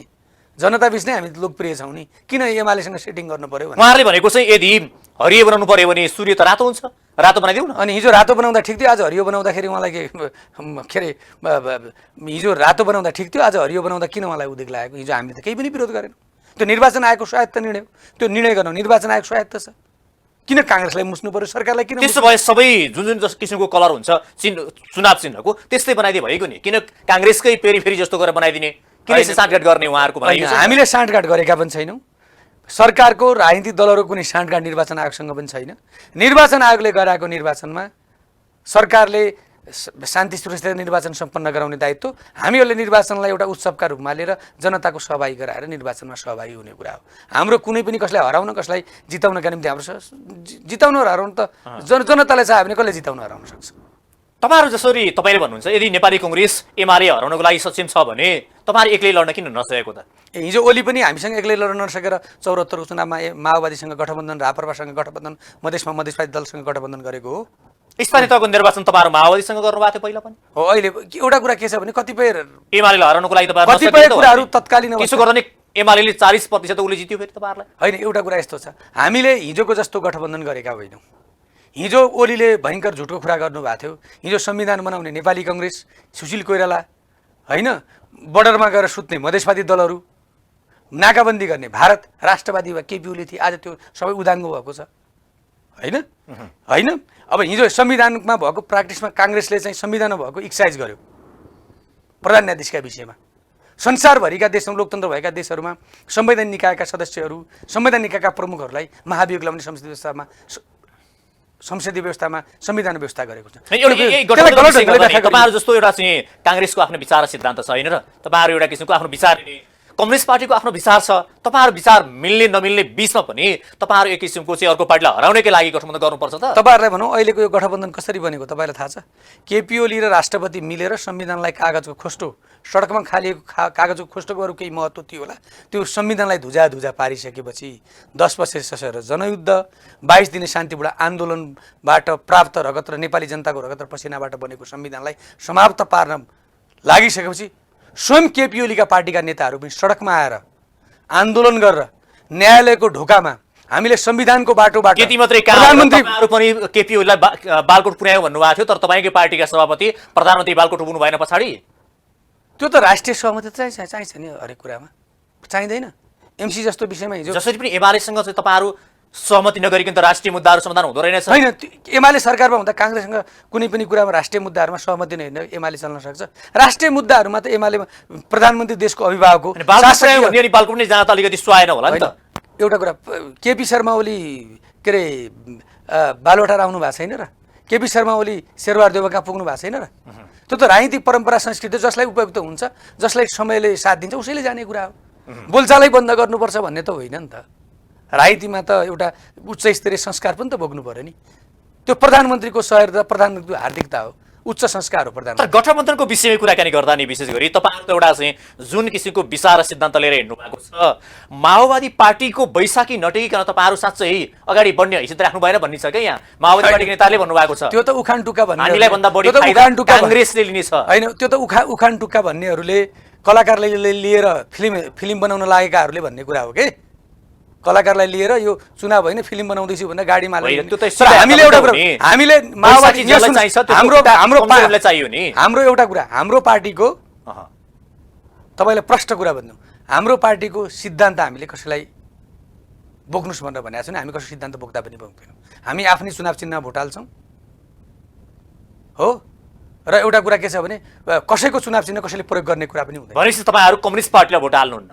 A: जनता बिच नै हामी लोकप्रिय छौँ नि, किन एमालेसँग सेटिङ गर्नु पर्यो?
B: उहाँहरूले भनेको चाहिँ यदि हरियो बनाउनु पर्यो भने सूर्य त रातो हुन्छ, रातो बनाइदिउँ न।
A: अनि हिजो रातो बनाउँदा ठिक थियो, आज हरियो बनाउँदाखेरि उहाँलाई के अरे हिजो रातो बनाउँदा ठिक थियो, आज हरियो बनाउँदा किन उहाँलाई उद्वेग लागेको? हिजो हामीले त केही पनि विरोध गरेनौँ। त्यो निर्वाचन आयोगको स्वायत्त निर्णय हो, त्यो निर्णय गर्नु निर्वाचन आयोग स्वायत्त छ। किन काङ्ग्रेसलाई मुस्नु पर्यो, सरकारलाई किन?
B: त्यसो भए सबै जुन जुन किसिमको कलर हुन्छ चुनाव चिन्हको त्यस्तै बनाइदिए भएको नि, किन काङ्ग्रेसकै पेरिफेरी जस्तो गरेर बनाइदिने, किन यसो साँठगाँठ गर्ने उहाँहरूको भनाइ?
A: हामीले साँठगाँठ गरेका पनि छैनौँ। सरकारको राजनीतिक दलहरूको कुनै साँठगाँठ निर्वाचन आयोगसँग पनि छैन। निर्वाचन आयोगले गराएको निर्वाचनमा सरकारले शान्ति सुरक्षित निर्वाचन सम्पन्न गराउने दायित्व, हामीहरूले निर्वाचनलाई एउटा उत्सवका रूपमा लिएर जनताको सहभागी गराएर निर्वाचनमा सहभागी हुने कुरा हो। हाम्रो कुनै पनि कसलाई हराउन कसलाई जिताउनका निम्ति हाम्रो जिताउन र हराउन त जनतालाई चाह्यो भने कसले जिताउन हराउन सक्छ?
B: तपाईँहरू जसरी तपाईँले भन्नुहुन्छ यदि नेपाली कङ्ग्रेस एमाले हराउनको लागि सक्षम छ भने तपाईँहरू एक्लै लड्न किन नसकेको त?
A: हिजो ओली पनि हामीसँग एक्लै लड्न नसकेर 74को चुनावमा माओवादीसँग गठबन्धन, राप्रपासँग गठबन्धन, मधेसमा मधेसवादी दलसँग गठबन्धन गरेको हो।
B: स्थानीय तहको निर्वाचन तपाईँहरू माओवादीसँग गर्नुभएको थियो पहिला पनि
A: हो। अहिले एउटा कुरा के छ भने कतिपय
B: एमालेलाई हराउनको लागि
A: कतिपय कुराहरू तत्कालीन
B: त्यसो गर्दा नि एमाले 40% उसले जित्यो फेरि तपाईँहरूलाई।
A: होइन, एउटा कुरा यस्तो छ, हामीले हिजोको जस्तो गठबन्धन गरेका होइनौँ। हिजो ओलीले भयङ्कर झुटको कुरा गर्नुभएको थियो। हिजो संविधान बनाउने नेपाली कङ्ग्रेस, सुशील कोइराला, होइन, बर्डरमा गएर सुत्ने मधेसवादी दलहरू, नाकाबन्दी गर्ने भारत राष्ट्रवादी वा केपी ओली थिए, आज त्यो सबै उदाङ्गो भएको छ। होइन होइन, अब हिजो संविधानमा भएको प्र्याक्टिसमा काङ्ग्रेसले चाहिँ संविधानमा भएको एक्सर्साइज गर्यो प्रधान न्यायाधीशका विषयमा। संसारभरिका देशमा लोकतन्त्र भएका देशहरूमा संवैधानिक निकायका सदस्यहरू, संवैधानिक निकायका प्रमुखहरूलाई महाभियोग लगाउने संसदीय व्यवस्थामा संविधान व्यवस्था गरेको छ।
B: तपाईँहरू जस्तो एउटा चाहिँ काङ्ग्रेसको आफ्नो विचार र सिद्धान्त छ होइन र, तपाईँहरू एउटा किसिमको आफ्नो विचार, कम्युनिस्ट पार्टीको आफ्नो विचार छ, तपाईँहरू विचार मिल्ने नमिल्ने बिचमा पनि तपाईँहरू एक किसिमको चाहिँ अर्को पार्टीलाई हराउनकै लागि गठबन्धन गर्नुपर्छ त?
A: तपाईँहरूलाई भनौँ अहिलेको यो गठबन्धन कसरी बनेको तपाईँलाई थाहा छ? केपी ओली र राष्ट्रपति मिलेर संविधानलाई कागजको खोस्टो, सडकमा खालिएको कागजको खोस्टोको अरू केही महत्त्व थियो होला, त्यो संविधानलाई धुजा पारिसकेपछि 10 वर्ष सशस्त्र जनयुद्ध, 22 दिने शान्तिपूर्ण आन्दोलनबाट प्राप्त रगत र नेपाली जनताको रगत र पसिनाबाट बनेको संविधानलाई समाप्त पार्न लागिसकेपछि स्वयं केपी ओलीका पार्टीका नेताहरू पनि सडकमा आएर आन्दोलन गरेर न्यायालयको ढोकामा हामीले संविधानको बाटोबाट
B: त्यति मात्रै प्रधानमन्त्रीहरू पनि केपी ओलीलाई बालकोट पुर्यायो भन्नुभएको थियो, तर तपाईँकै पार्टीका सभापति प्रधानमन्त्री बालकोट पुग्नु भएन पछाडि?
A: त्यो त राष्ट्रिय सहमति चाहिन्छ नि, हरेक कुरामा चाहिँदैन। एमसी जस्तो विषयमा हिजो
B: जसरी पनि एमालेसँग चाहिँ तपाईँहरू सहमति नगरिकन त राष्ट्रिय मुद्दाहरू समाधान हुँदो रहेनछ।
A: होइन, एमाले सरकारमा हुँदा काङ्ग्रेससँग कुनै पनि कुरामा राष्ट्रिय मुद्दाहरूमा सहमति नै होइन, एमाले चल्न सक्छ। राष्ट्रिय मुद्दाहरूमा त एमाले प्रधानमन्त्री देशको अभिभावक हो,
B: बालकोट नै जाँदा त अलिकति सुहाएन होला नि त।
A: एउटा कुरा, केपी शर्मा ओली के अरे बालुवाटार आउनु भएको छैन र, केपी शर्मा ओली शेरबहादुर देउवा कहाँ पुग्नु भएको छैन र? त्यो त राजनीतिक परम्परा संस्कृति, जसलाई उपयुक्त हुन्छ, जसलाई समयले साथ दिन्छ उसैले जाने कुरा हो। बोलचालै बन्द गर्नुपर्छ भन्ने त होइन नि त। राजनीतिमा त एउटा उच्च स्तरीय संस्कार पनि त बोक्नु पर्यो नि। त्यो प्रधानमन्त्रीको सहर, प्रधानमन्त्रीको हार्दिकता हो, उच्च संस्कार हो प्रधानमन्त्री।
B: गठबन्धनको विषयमा कुराकानी गर्दा नि विशेष गरी तपाईँहरू त एउटा चाहिँ जुन किसिमको विचार र सिद्धान्त लिएर हिँड्नु भएको छ, माओवादी पार्टीको बैशाखी नटेकिकन तपाईँहरू साँच्चै अगाडि बढ्ने हैसियत राख्नु भएन भन्ने छ क्या यहाँ माओवादी पार्टीको नेताले भन्नुभएको छ।
A: त्यो त उखान टुक्का भन्ने,
B: हामीलाई भन्दा बढी फाइदा काङ्ग्रेसले लिने छ।
A: होइन, त्यो त उखान टुक्का भन्नेहरूले कलाकारलाई लिएर फिल्म बनाउन लागेकाहरूले भन्ने कुरा हो कि। कलाकारलाई लिएर यो चुनाव होइन फिल्म बनाउँदैछु भनेर गाडीमा हामीले एउटा कुरा, हामीले माओवादी हाम्रो एउटा कुरा, हाम्रो पार्टीको तपाईँलाई प्रष्ट कुरा भन्नु, हाम्रो पार्टीको सिद्धान्त हामीले कसैलाई बोक्नुहोस् भनेर भनेको छैन। हामी कसै सिद्धान्त बोक्दा पनि बोक्दैनौँ। हामी आफ्नै चुनाव चिन्ह भोट हाल्छौँ हो। र एउटा कुरा के छ भने कसैको चुनाव चिन्ह कसैले प्रयोग गर्ने कुरा पनि हुँदैन।
B: भनेपछि तपाईँहरू कम्युनिस्ट पार्टीलाई भोट हाल्नुहुन्न?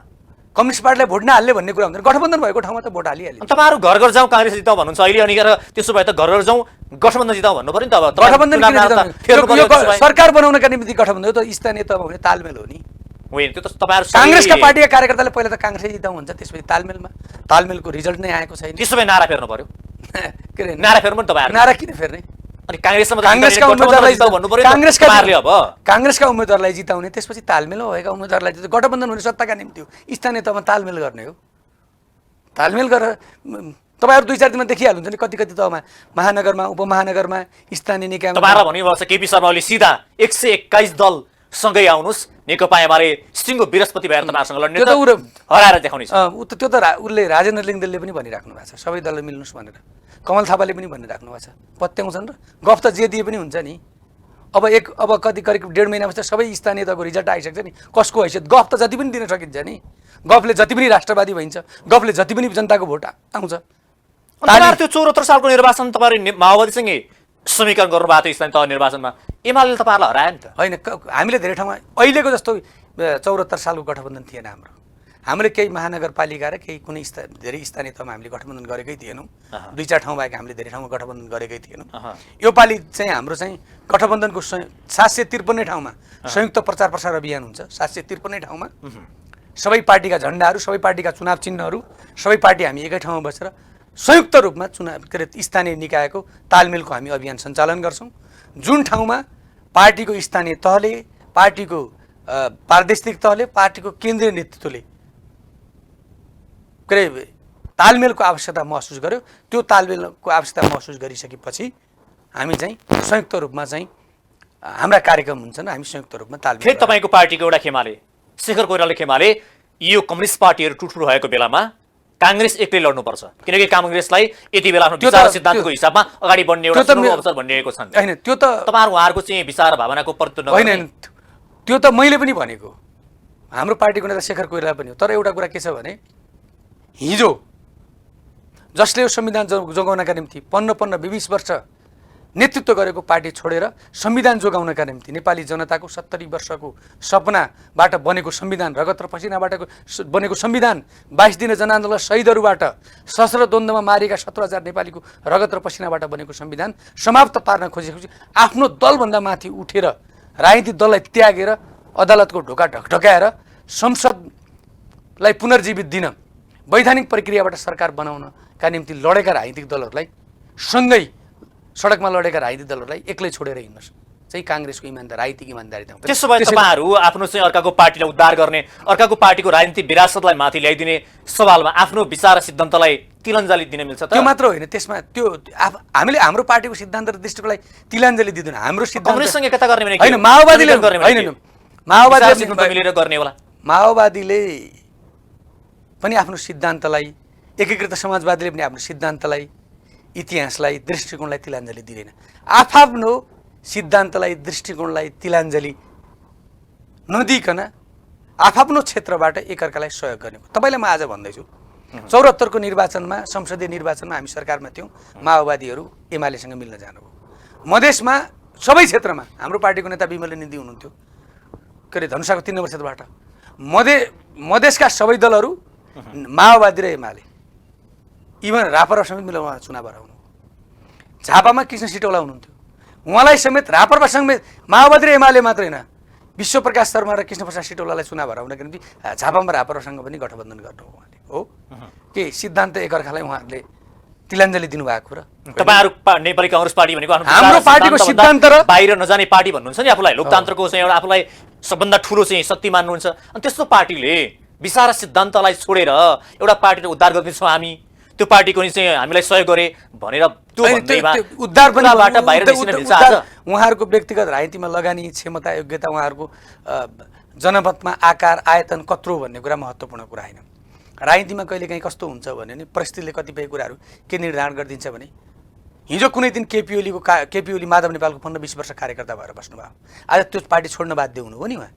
A: कम्युनिस्ट पार्टीलाई भोट नहाल्ने भन्ने कुरा हुँदैन, गठबन्धन भएको ठाउँमा त भोट हालिहाल्यो।
B: तपाईँहरू घर घर जाउँ काङ्ग्रेस जिताउँ भन्नुहुन्छ अहिले, अनि त्यसो भए त घर घर जाउँ गठबन्धन जिताउँ भन्नु पऱ्यो नि त। अब
A: गठबन्धन सरकार बनाउनका निम्ति गठबन्धन हो त, स्थानीय तहमा हुने तालमेल हो नि।
B: होइन, त्यो त तपाईँहरू
A: काङ्ग्रेसका पार्टीका कार्यकर्ताले पहिला त काङ्ग्रेसै जिताउँ भन्छ, त्यसपछि तालमेलको रिजल्ट नै आएको छैन।
B: त्यसो भए नारा फेर्नु पऱ्यो।
A: के अरे
B: नारा फेर्नु पनि तपाईँहरू?
A: नारा किन फेर्ने?
B: अनि काङ्ग्रेसमा
A: काङ्ग्रेसका उम्मेदवारलाई
B: काङ्ग्रेसले अब
A: काङ्ग्रेसका उम्मेदवारलाई जिताउने, त्यसपछि तालमेल भएका उम्मेदवारलाई जिताउने। गठबन्धन हुने सत्ताका निम्ति हो, स्थानीय तहमा तालमेल गर्ने हो। तालमेल गरेर तपाईँहरू 2-4 दिनमा देखिहाल्नुहुन्छ नि कति तहमा, महानगरमा, उपमहानगरमा, स्थानीय निकायमा।
B: तपाईँहरूलाई भन्नुभएको छ केपी शर्मा ओली सिधा 121 दल सँगै आउनुहोस्, नेकपा एमाले सिङ्गो बृहस्पति भएर तपाईँहरूसँग लड्ने, हराएर देखाउने छ।
A: त्यो त उसले राजेन्द्र लिङ्गदेलले पनि भनिराख्नु भएको छ, सबै दलले मिल्नुहोस् भनेर। कमल थापाले पनि भनिराख्नु भएको छ, पत्याउँछन् र गफ त जे दिए पनि हुन्छ नि। अब कति करिब 1.5 महिनापछि सबै स्थानीय तहको रिजल्ट आइसक्छ नि, कसको हैसियत गफ त जति पनि दिन सकिन्छ नि। गफले जति पनि राष्ट्रवादी भइन्छ, गफले जति पनि जनताको भोट आउँछ।
B: त्यो 74 सालको निर्वाचन तपाईँहरू माओवादीसँगै समीकरण गर्नुभएको थियो स्थानीय तह निर्वाचनमा, एमाले तपाईँहरूलाई हरायो नि त।
A: होइन, हामीले धेरै ठाउँमा अहिलेको जस्तो 74 सालको गठबन्धन थिएन हाम्रो। हामीले केही महानगरपालिका र केही कुनै धेरै स्थानीय तहमा हामीले गठबन्धन गरेकै थिएनौँ। 2-4 ठाउँ बाहेक हामीले धेरै ठाउँमा गठबन्धन गरेकै थिएनौँ। यो पालि चाहिँ हाम्रो चाहिँ गठबन्धनको 753 ठाउँमा संयुक्त प्रचार प्रसार अभियान हुन्छ। 753 ठाउँमा सबै पार्टीका झन्डाहरू, सबै पार्टीका चुनाव चिन्हहरू, सबै पार्टी हामी एकै ठाउँमा बसेर संयुक्त रूपमा स्थानीय निकायको तालमेलको हामी अभियान सञ्चालन गर्छौँ। जुन ठाउँमा पार्टीको स्थानीय तहले, पार्टीको प्रादेशिक तहले, पार्टीको केन्द्रीय नेतृत्वले तालमेलको आवश्यकता महसुस गर्यो, त्यो तालमेलको आवश्यकता महसुस गरिसकेपछि हामी चाहिँ संयुक्त रूपमा चाहिँ हाम्रा कार्यक्रम हुन्छन्, हामी संयुक्त रूपमा तालमेल।
B: फेरि तपाईँको पार्टीको एउटा खेमाले, शेखर कोइराला खेमाले, यो कम्युनिस्ट पार्टीहरू ठुल्ठुलो भएको बेलामा काङ्ग्रेस एक्लै लड्नुपर्छ, किनकि काङ्ग्रेसलाई यति बेला आफ्नो विचार सिद्धान्तको हिसाबमा अगाडि बढ्ने एउटा अवसर भनिरहेको छन्।
A: होइन, त्यो त
B: तपाईँहरू उहाँहरूको चाहिँ विचार भावनाको प्रतिनिधित्व
A: होइन, त्यो त मैले पनि भनेको, हाम्रो पार्टीको नेता शेखर कोइराला पनि हो। तर एउटा कुरा के छ भने, हिजो जसले यो संविधान जोगाउनका निम्ति 15-20 वर्ष नेतृत्व गरेको पार्टी छोडेर संविधान जोगाउनका निम्ति नेपाली जनताको 70 वर्षको सपनाबाट बनेको संविधान, रगत र पसिनाबाट बनेको संविधान, 22 दिने जनआन्दोलन शहीदहरूबाट सशस्त्र द्वन्द्वमा मारिएका 17,000 नेपालीको रगत र पसिनाबाट बनेको संविधान समाप्त पार्न खोजेपछि आफ्नो दलभन्दा माथि उठेर राजनीतिक दललाई त्यागेर अदालतको ढोका ढकढकाएर संसदलाई पुनर्जीवित दिन, वैधानिक प्रक्रियाबाट सरकार बनाउनका निम्ति लडेका राजनीतिक दलहरूलाई सँगै सडकमा लडेका राजनीतिक दलहरूलाई एक्लै छोडेर हिँड्नुहोस् चाहिँ काङ्ग्रेसको इमानदार राजनीतिक इमानदारिता हो।
B: त्यसो भए तपाईँहरू आफ्नो चाहिँ अर्काको पार्टीलाई उद्धार गर्ने, अर्काको पार्टीको राजनीतिक विरासतलाई माथि ल्याइदिने सवालमा आफ्नो विचार र सिद्धान्तलाई तिलाञ्जली दिन मिल्छ त?
A: त्यो मात्र होइन, त्यसमा त्यो हामीले हाम्रो पार्टीको सिद्धान्त र दृष्टिकोणलाई तिलाञ्जली दिँदैन। हाम्रो सिद्धान्त
B: काङ्ग्रेससँग एकता गर्ने भने
A: होइन, माओवादीले होइन,
B: मिलेर गर्ने होला।
A: माओवादीले पनि आफ्नो सिद्धान्तलाई, एकीकृत समाजवादीले पनि आफ्नो सिद्धान्तलाई, इतिहासलाई, दृष्टिकोणलाई तिलाञ्जली दिँदैन। आफ्नो सिद्धान्तलाई, दृष्टिकोणलाई तिलाञ्जली नदिकन आफ्नो क्षेत्रबाट एकअर्कालाई सहयोग गर्ने। तपाईँलाई म आज भन्दैछु, 74को निर्वाचनमा, संसदीय निर्वाचनमा हामी सरकारमा थियौँ, माओवादीहरू एमालेसँग मिल्न जानुभयो। मधेसमा सबै क्षेत्रमा हाम्रो पार्टीको नेता विमल निधि हुनुहुन्थ्यो, के अरे धनुषाको 3 नम्बर क्षेत्रबाट। मधेसका सबै दलहरू, माओवादी र एमाले, इभन रापरपा समेत मिलेर उहाँ चुनाव हराउनु। झापामा कृष्ण सिटौला हुनुहुन्थ्यो, उहाँलाई समेत रापरपा समेत माओवादी र एमाले मात्रै होइन, विश्वप्रकाश शर्मा र कृष्णप्रसाद सिटौलालाई चुनाव हराउनका निम्ति झापामा रापरपासँग पनि गठबन्धन गर्नु उहाँले हो। के सिद्धान्त एकअर्कालाई उहाँहरूले तिलाञ्जली दिनुभएको र
B: तपाईँहरू नेपाली काङ्ग्रेस पार्टी भनेको
A: हाम्रो पार्टीको सिद्धान्त र
B: बाहिर नजाने पार्टी भन्नुहुन्छ नि आफूलाई, लोकतन्त्रको चाहिँ एउटा आफूलाई सबभन्दा ठुलो चाहिँ शक्ति मान्नुहुन्छ। अनि त्यस्तो पार्टीले विचार र सिद्धान्तलाई छोडेर एउटा पार्टीले उद्धार गर्दैछौँ हामी, त्यो पार्टीको नि चाहिँ हामीलाई सहयोग गरे भनेर त्यो भन्दैमा
A: उद्धार
B: बाट बाहिर निस्किन मिल्छ? आज
A: उहाँहरूको व्यक्तिगत राजनीतिमा लगानी, क्षमता, योग्यता, उहाँहरूको जनमतमा आकार, आयतन कत्रो भन्ने कुरा महत्त्वपूर्ण कुरा होइन। राजनीतिमा कहिलेकाहीँ कस्तो हुन्छ भने परिस्थितिले कतिपय कुराहरू के निर्धारण गरिदिन्छ भने, हिजो कुनै दिन केपी ओली माधव नेपालको 15-20 वर्ष कार्यकर्ता भएर बस्नुभयो, आज त्यो पार्टी छोड्न बाध्य हुनु हो नि। उहाँ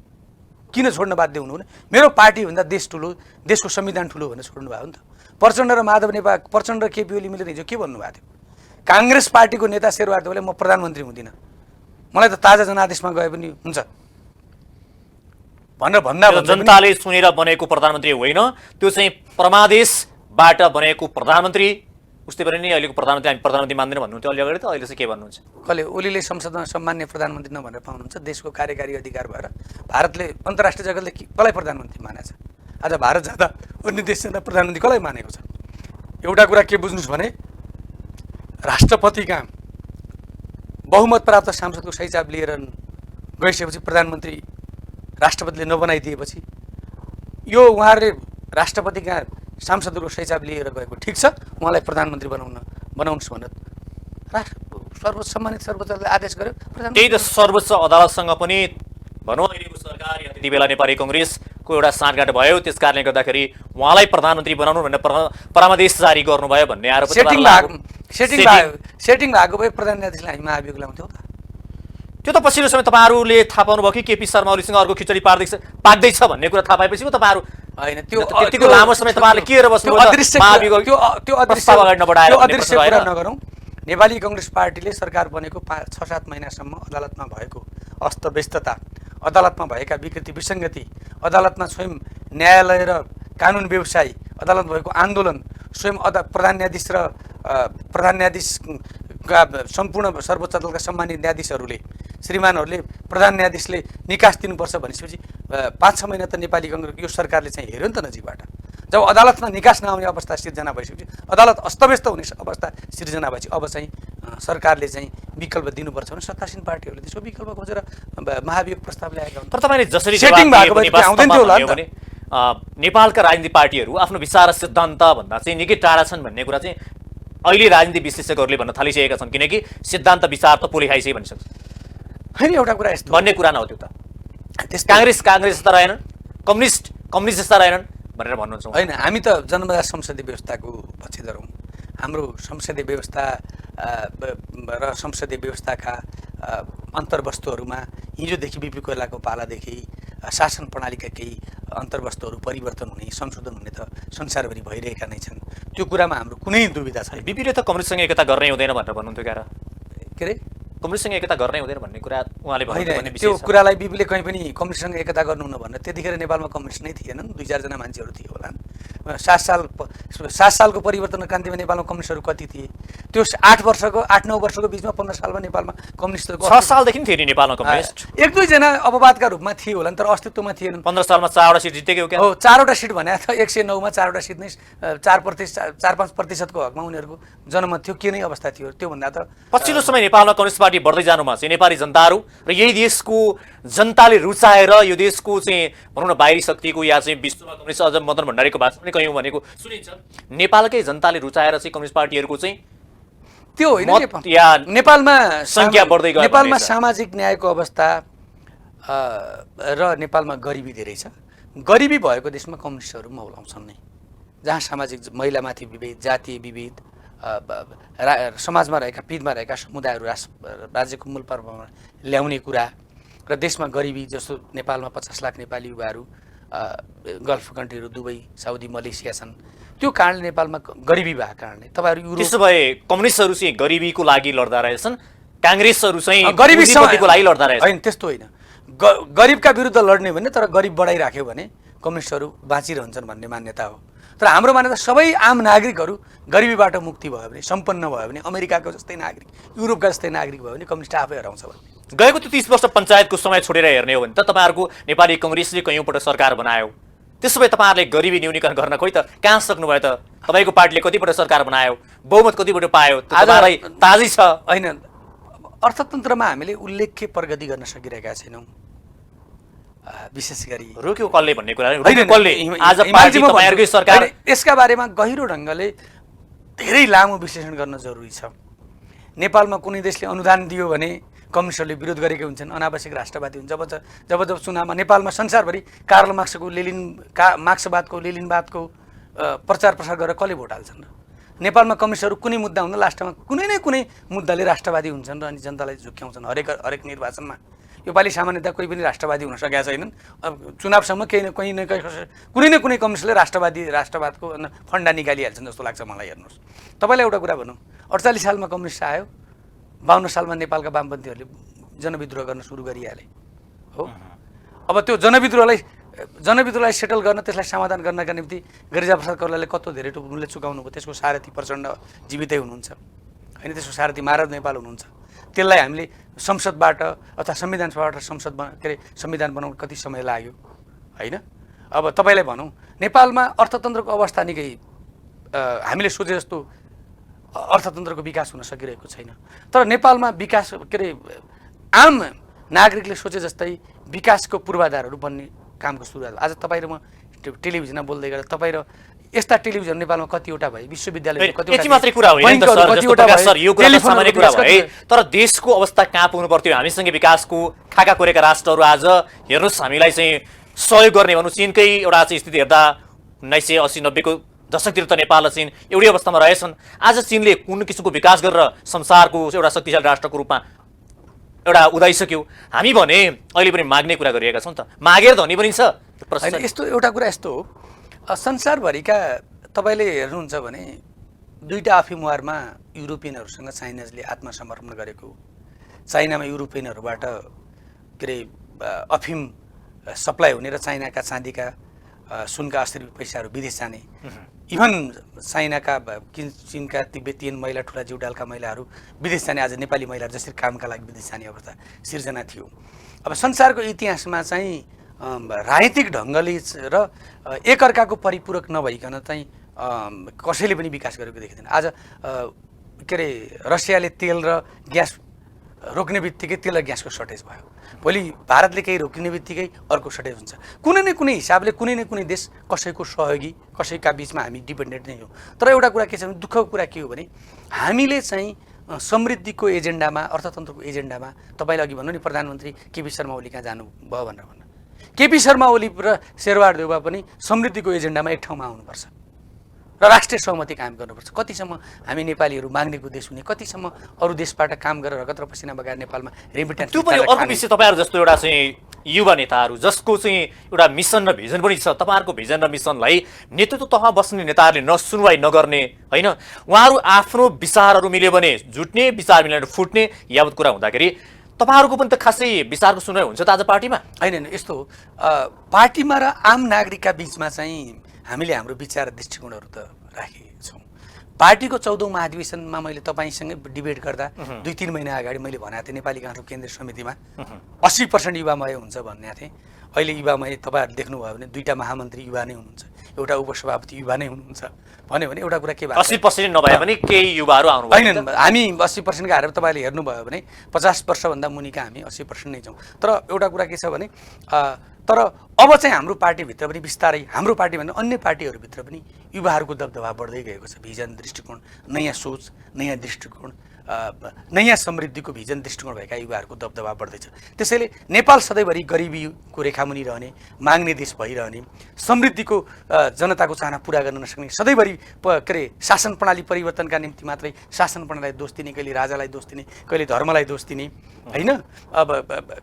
A: किन छोड्न बाध्य हुनु भने मेरो पार्टीभन्दा देश ठुलो, देशको संविधान ठुलो भनेर छोड्नु भयो नि त। प्रचण्ड र माधव नेपाल, प्रचण्ड र केपी ओली मिलेर हिजो के भन्नुभएको थियो? काङ्ग्रेस पार्टीको नेता शेरबहादुर देउवाले म प्रधानमन्त्री हुँदिनँ, मलाई त ताजा जनादेशमा गए पनि हुन्छ भनेर भन्दा
B: जनताले सुनेर बनेको प्रधानमन्त्री होइन, त्यो चाहिँ परमादेशबाट बनेको प्रधानमन्त्री। उस्तै पनि नि अहिलेको प्रधानमन्त्री हामी प्रधानमन्त्री मान्दैन भन्नुहुन्थ्यो अलि अगाडि, त अहिले चाहिँ के भन्नुहुन्छ?
A: कसले? ओलीले संसदमा सम्मान्य प्रधानमन्त्री नभनेर पाउनुहुन्छ। देशको कार्यकारी अधिकार भएर भारतले, अन्तर्राष्ट्रिय जगतले कसलाई प्रधानमन्त्री मानेछ? आज भारत जाँदा अन्य देश जाँदा प्रधानमन्त्री कसलाई मानेको छ? एउटा कुरा के बुझ्नुहोस् भने, राष्ट्रपतिका बहुमत प्राप्त सांसदको सही चाप लिएर गइसकेपछि प्रधानमन्त्री राष्ट्रपतिले नबनाइदिएपछि यो उहाँहरूले राष्ट्रपति कहाँ सांसदहरूको सही चाप लिएर गएको ठिक छ, उहाँलाई प्रधानमन्त्री बनाउनुहोस् भनेर सर्वोच्च सम्मानित सर्वोच्चले आदेश गर्यो।
B: त्यही त सर्वोच्च अदालतसँग पनि भनौँ अहिलेको सरकार या त्यति बेला नेपाली कङ्ग्रेसको एउटा साँठगाँठ भयो, त्यस कारणले गर्दाखेरि उहाँलाई प्रधानमन्त्री बनाउनु भनेर परामर्श जारी गर्नुभयो भन्ने आरोप
A: सेटिङ भएको भए प्रधान न्यायाधीशलाई हामी महाभियोग ल्याउँथ्यौँ त।
B: त्यो त पछिल्लो समय तपाईँहरूले थाहा पाउनुभयो कि केपी शर्मा ओलीसँग अर्को खिचडी पाक्दैछ भन्ने कुरा थाहा पाएपछि तपाईँहरू
A: होइन त्यो
B: त्यतिको लामो समय तपाईँहरूले के बस्नुभयो?
A: त्यो अदृश्य कुरा नगरौँ। नेपाली कङ्ग्रेस पार्टीले सरकार बनेको 6-7 महिनासम्म अदालतमा भएको अस्तव्यस्तता, अदालतमा भएका विकृति विसङ्गति, अदालतमा स्वयं न्यायालय र कानुन व्यवसायी, अदालत भएको आन्दोलन, स्वयं प्रधान न्यायाधीशका सम्पूर्ण सर्वोच्च अदालतका सम्मानित न्यायाधीशहरूले श्रीमानहरूले प्रधान न्यायाधीशले निकास दिनुपर्छ भनेपछि 5-6 महिना त नेपाली कङ्ग्रेस यो सरकारले चाहिँ हेऱ्यो नि त नजिकबाट। जब अदालतमा निकास नआउने अवस्था सिर्जना भइसकेपछि, अदालत अस्तव्यस्त हुने अवस्था सिर्जना भएपछि अब चाहिँ सरकारले चाहिँ विकल्प दिनुपर्छ भने सत्तासीन पार्टीहरूले त्यसको विकल्प खोजेर महाभियोग प्रस्ताव ल्याएका हुन्।
B: तर तपाईँले जसरी
A: सेटिङ भएको भए आउँदैन थियो होला नि त।
B: नेपालका राजनीतिक पार्टीहरू आफ्नो विचार र सिद्धान्त भन्दा चाहिँ निकै टाढा छन् भन्ने कुरा चाहिँ अहिले राजनीति विश्लेषकहरूले भन्न थालिसकेका छन्, किनकि सिद्धान्त विचार त पोली खाइसके भनिसक्छ।
A: होइन, एउटा कुरा यस्तो
B: भन्ने कुरा नहो त्यो त। काङ्ग्रेस जस्ता रहेनन्, कम्युनिस्ट जस्ता रहेनन् भनेर भन्नुहुन्छ।
A: होइन, हामी त जन्मजात संसदीय व्यवस्थाको पक्षधर हौँ। हाम्रो संसदीय व्यवस्था र संसदीय व्यवस्थाका अन्तर्वस्तुहरूमा हिजोदेखि बिपी कोइरालाको पालादेखि शासन प्रणालीका केही अन्तर्वस्तुहरू परिवर्तन हुने, संशोधन हुने त संसारभरि भइरहेका नै छन्। त्यो कुरामा हाम्रो कुनै दुविधा छैन।
B: बिपीले त कम्युनिस्टसँग एकता गर्नै हुँदैन भनेर भन्नुहुन्थ्यो क्या?
A: के अरे
B: कम्युनिस्टसँग एकता गर्नै हुँदैन भन्ने कुरा उहाँले भन्नु।
A: त्यो कुरालाई बिपीले कहीँ पनि कम्युनिस्टसँग एकता गर्नुहुन्न भनेर त्यतिखेर नेपालमा कम्युनिस्ट नै थिएनन्, 2-4 जना मान्छेहरू थिए होला। 7 सालको परिवर्तन क्रान्तिमा नेपालमा कम्युनिस्टहरू कति थिए? त्यो 8-9 वर्षको बिचमा 15 सालमा नेपालमा कम्युनिस्टहरूको
B: 6 सालदेखि थिए नि नेपालमा कम्युनिस्ट।
A: 1-2 जना अपवादका रूपमा थिए होला, तर अस्तित्वमा थिएनन्।
B: 15 सालमा 4वटा सिट जितेको क्या?
A: हो, 4वटा सिट भने त 109 मा 4वटा सिट नै 4-5% हकमा उनीहरूको जनमत थियो। के नै अवस्था थियो त्योभन्दा त
B: पछिल्लो समय नेपालमा कम्युनिस्ट पार्टी बढ्दै जानुमा चाहिँ नेपाली जनताहरू र यही देशको जनताले रुचाएर यो देशको चाहिँ भनौँ न बाहिरी शक्तिको या चाहिँ विश्वमा कम्युनिस्ट अझ मदन भण्डारीको भाषण पनि कयौँ भनेको सुनिन्छ। नेपालकै जनताले रुचाएर चाहिँ कम्युनिस्ट पार्टीहरूको चाहिँ
A: त्यो होइन, नेपालमा
B: संख्या बढ्दै गयो।
A: नेपालमा सामाजिक न्यायको अवस्था र नेपालमा गरिबी धेरै छ। गरिबी भएको देशमा कम्युनिस्टहरू मौलाउँछन् नै, जहाँ सामाजिक महिलामाथि विभेद, जातीय विभेद, समाजमा रहेका पिँधमा रहेका समुदायहरू राज्यको मूल पर्वमा ल्याउने कुरा र देशमा गरिबी जस्तो नेपालमा 50 लाख नेपाली युवाहरू गल्फ कन्ट्रीहरू दुबई, साउदी, मलेसिया छन्। त्यो कारणले नेपालमा गरिबी भएको कारणले तपाईँहरू
B: त्यसो भए कम्युनिस्टहरू चाहिँ गरिबीको लागि लड्दा रहेछन्, काङ्ग्रेसहरू चाहिँ गरिबीको लागि लड्दा रहेछन्।
A: होइन, त्यस्तो होइन। गरिबका विरुद्ध लड्ने भने तर गरिब बढाइराख्यो भने कम्युनिस्टहरू बाँचिरहन्छन् भन्ने मान्यता हो। तर हाम्रो मान्यता सबै आम नागरिकहरू गरिबीबाट मुक्ति भयो भने, सम्पन्न भयो भने, अमेरिकाको जस्तै नागरिक, युरोपका जस्तै नागरिक भयो भने कम्युनिस्ट आफै हराउँछ भन्ने।
B: गएको त्यो 30 वर्ष पञ्चायतको समय छोडेर हेर्ने हो भने त तपाईँहरूको नेपाली कङ्ग्रेसले कैयौँपल्ट सरकार बनायो। त्यसो भए तपाईँहरूले गरिबी न्यूनीकरण गर्न खोइ त कहाँ सक्नुभयो त? तपाईँको पार्टीले कतिपल्ट सरकार बनायो, बहुमत कतिपल्ट पायो, तपाईँलाई ताजै छ?
A: होइन, अर्थतन्त्रमा हामीले उल्लेख्य प्रगति गर्न सकिरहेका छैनौँ। विशेष गरी
B: रोक्यो कसले भन्ने कुरा आज पार्टी तपाईँहरूकै सरकार।
A: यसका बारेमा गहिरो ढङ्गले धेरै लामो विश्लेषण गर्न जरुरी छ। नेपालमा कुनै देशले अनुदान दियो भने कम्युनिस्टहरूले विरोध गरेकै हुन्छन्, अनावश्यक राष्ट्रवादी हुन्छ। जब चुनावमा नेपालमा संसारभरि कार्ल मार्क्सवादको लेनिनवादको प्रचार प्रसार गरेर कसले भोट हाल्छन् र? नेपालमा कम्युनिस्टहरू कुनै मुद्दा हुँदा लास्टमा कुनै न कुनै मुद्दाले राष्ट्रवादी हुन्छन् र अनि जनतालाई झुक्क्याउँछन्। हरेक निर्वाचनमा योपालि सामान्यतः कोही पनि राष्ट्रवादी हुन सकेका छैनन्। चुनावसम्म कुनै न कुनै कम्युनिस्टले राष्ट्रवादको फन्डा निकालिहाल्छन् जस्तो लाग्छ मलाई। हेर्नुहोस्, तपाईँलाई एउटा कुरा भनौँ, 48 सालमा कम्युनिस्ट आयो, 52 सालमा नेपालका वामपन्थीहरूले जनविद्रोह गर्न सुरु गरिहाले हो। अब त्यो जनविद्रोहलाई सेटल गर्न, त्यसलाई समाधान गर्नका निम्ति गिरिजाप्रसाद कोइरालाले कत्रो धेरै मूल्य चुकाउनु भयो। त्यसको सारथी प्रचण्ड जीवितै हुनुहुन्छ होइन, त्यसको सारथी महाराज नेपाल हुनुहुन्छ। त्यसलाई हामीले संसदबाट अथवा संविधानसभाबाट संविधान बनाउन कति समय लाग्यो होइन। अब तपाईँलाई भनौँ, नेपालमा अर्थतन्त्रको अवस्था निकै हामीले सोचे जस्तो अर्थतन्त्रको विकास हुन सकिरहेको छैन। तर नेपालमा विकास के अरे आम नागरिकले सोचे जस्तै विकासको पूर्वाधारहरू बन्ने कामको सुरुवात। आज तपाईँ र म टेलिभिजनमा बोल्दै गर्दा तपाईँ र यस्ता टेलिभिजन नेपालमा कतिवटा भए, विश्वविद्यालय
B: यति मात्रै कुरा होइन नि त सर, जस्तो प्रकाश सर यो कुरा त सामान्य कुरा भए, तर देशको अवस्था कहाँ पुग्नु पर्थ्यो। हामीसँगै विकासको खाका कोरेका राष्ट्रहरू आज हेर्नुहोस् हामीलाई चाहिँ सहयोग गर्ने भनौँ, चीनकै एउटा चाहिँ स्थिति हेर्दा 1980-90 को दशकतिर त नेपाल र चीन एउटै अवस्थामा रहेछन्। आज चीनले कुन किसिमको विकास गरेर संसारको एउटा शक्तिशाली राष्ट्रको रूपमा एउटा उदाइसक्यो। हामी भने अहिले पनि माग्ने कुरा गरिरहेका छौँ त, मागेर धनी पनि छ।
A: यस्तो एउटा कुरा यस्तो हो, संसारभरिका तपाईँले हेर्नुहुन्छ भने दुईटा अफिमवारमा युरोपियनहरूसँग चाइनिजले आत्मसमर्पण गरेको, चाइनामा युरोपियनहरूबाट के अरे अफिम सप्लाई हुने र चाइनाका चाँदीका सुनका अस्थिर पैसाहरू विदेश जाने, इभन चाइनाका चीनका तिब्बतियन महिला ठुला जिउडालका महिलाहरू विदेश जाने, आज नेपाली महिलाहरू जसरी कामका लागि विदेश जाने अवस्था सिर्जना थियो। अब संसारको इतिहासमा चाहिँ राजनीतिक ढङ्गले र एकअर्काको परिपूरक नभइकन चाहिँ कसैले पनि विकास गरेको देखिँदैन। आज के अरे रसियाले तेल र ग्यास रोक्ने बित्तिकै तेल र ग्यासको सर्टेज भयो, भोलि भारतले केही रोकिने बित्तिकै अर्को सर्टेज हुन्छ। कुनै न कुनै हिसाबले कुनै न कुनै देश कसैको सहयोगी, कसैका बिचमा हामी डिपेन्डेन्ट नै हो। तर एउटा कुरा के छ भने दुःखको कुरा के हो भने हामीले चाहिँ समृद्धिको एजेन्डामा, अर्थतन्त्रको एजेन्डामा तपाईँले अघि भन्नु नि प्रधानमन्त्री केपी शर्मा ओली कहाँ जानुभयो भनेर भन्नु, केपी शर्मा ओली र शेरबहादुर देउवा पनि समृद्धिको एजेन्डामा एक ठाउँमा आउनुपर्छ र राष्ट्रिय सहमति कायम गर्नुपर्छ। कतिसम्म हामी नेपालीहरू माग्नेको देश हुने, कतिसम्म अरू देशबाट काम गरेर रगत र पसिना बगाएर नेपालमा रेमिटेन्स।
B: त्यो पनि अर्को विषय। तपाईँहरू जस्तो एउटा चाहिँ युवा नेताहरू जसको चाहिँ एउटा मिसन र भिजन पनि छ, तपाईँहरूको भिजन र मिसनलाई नेतृत्व तहमा बस्ने नेताहरूले नसुनवाई नगर्ने होइन, उहाँहरू आफ्नो विचारहरू मिल्यो भने जुट्ने, विचार मिलेर फुट्ने यावत कुरा हुँदाखेरि तपाईँहरूको पनि त खासै विचारको सुनवाई हुन्छ त आज पार्टीमा?
A: होइन, यस्तो हो, पार्टीमा र आम नागरिकका बिचमा चाहिँ हामीले हाम्रो विचार दृष्टिकोणहरू त राखेका छौँ। पार्टीको 14औं महाधिवेशनमा मैले तपाईँसँगै डिबेट गर्दा 2-3 महिना अगाडि मैले भनेको थिएँ नेपाली काङ्ग्रेस केन्द्रीय समितिमा 80% युवामय हुन्छ भन्ने थिएँ। अहिले युवामय तपाईँहरूले देख्नुभयो भने 2टा महामन्त्री युवा नै हुनुहुन्छ, एउटा उपसभापति युवा नै हुनुहुन्छ भन्यो भने एउटा कुरा के भयो,
B: 80% नभए पनि केही युवाहरू आउनु
A: होइन। हामी 80% का हारेर तपाईँले हेर्नुभयो भने 50 वर्षभन्दा मुनिका हामी 80% नै छौँ। तर एउटा कुरा के छ भने तर अब चाहिँ हाम्रो पार्टीभित्र पनि बिस्तारै, हाम्रो पार्टी भन्दा अन्य पार्टीहरूभित्र पनि युवाहरूको दबदबा बढ्दै गएको छ। भिजन दृष्टिकोण, नयाँ सोच, नयाँ दृष्टिकोण, नयाँ समृद्धिको भिजन दृष्टिकोण भएका युवाहरूको दबदबा बढ्दैछ। त्यसैले नेपाल सधैँभरि गरिबीको रेखामुनि रहने, माग्ने देश भइरहने, समृद्धिको जनताको चाहना पुरा गर्न नसक्ने, सधैँभरि के अरे शासन प्रणाली परिवर्तनका निम्ति मात्रै शासन प्रणालीलाई दोष दिने, कहिले राजालाई दोष दिने, कहिले धर्मलाई दोष दिने होइन, अब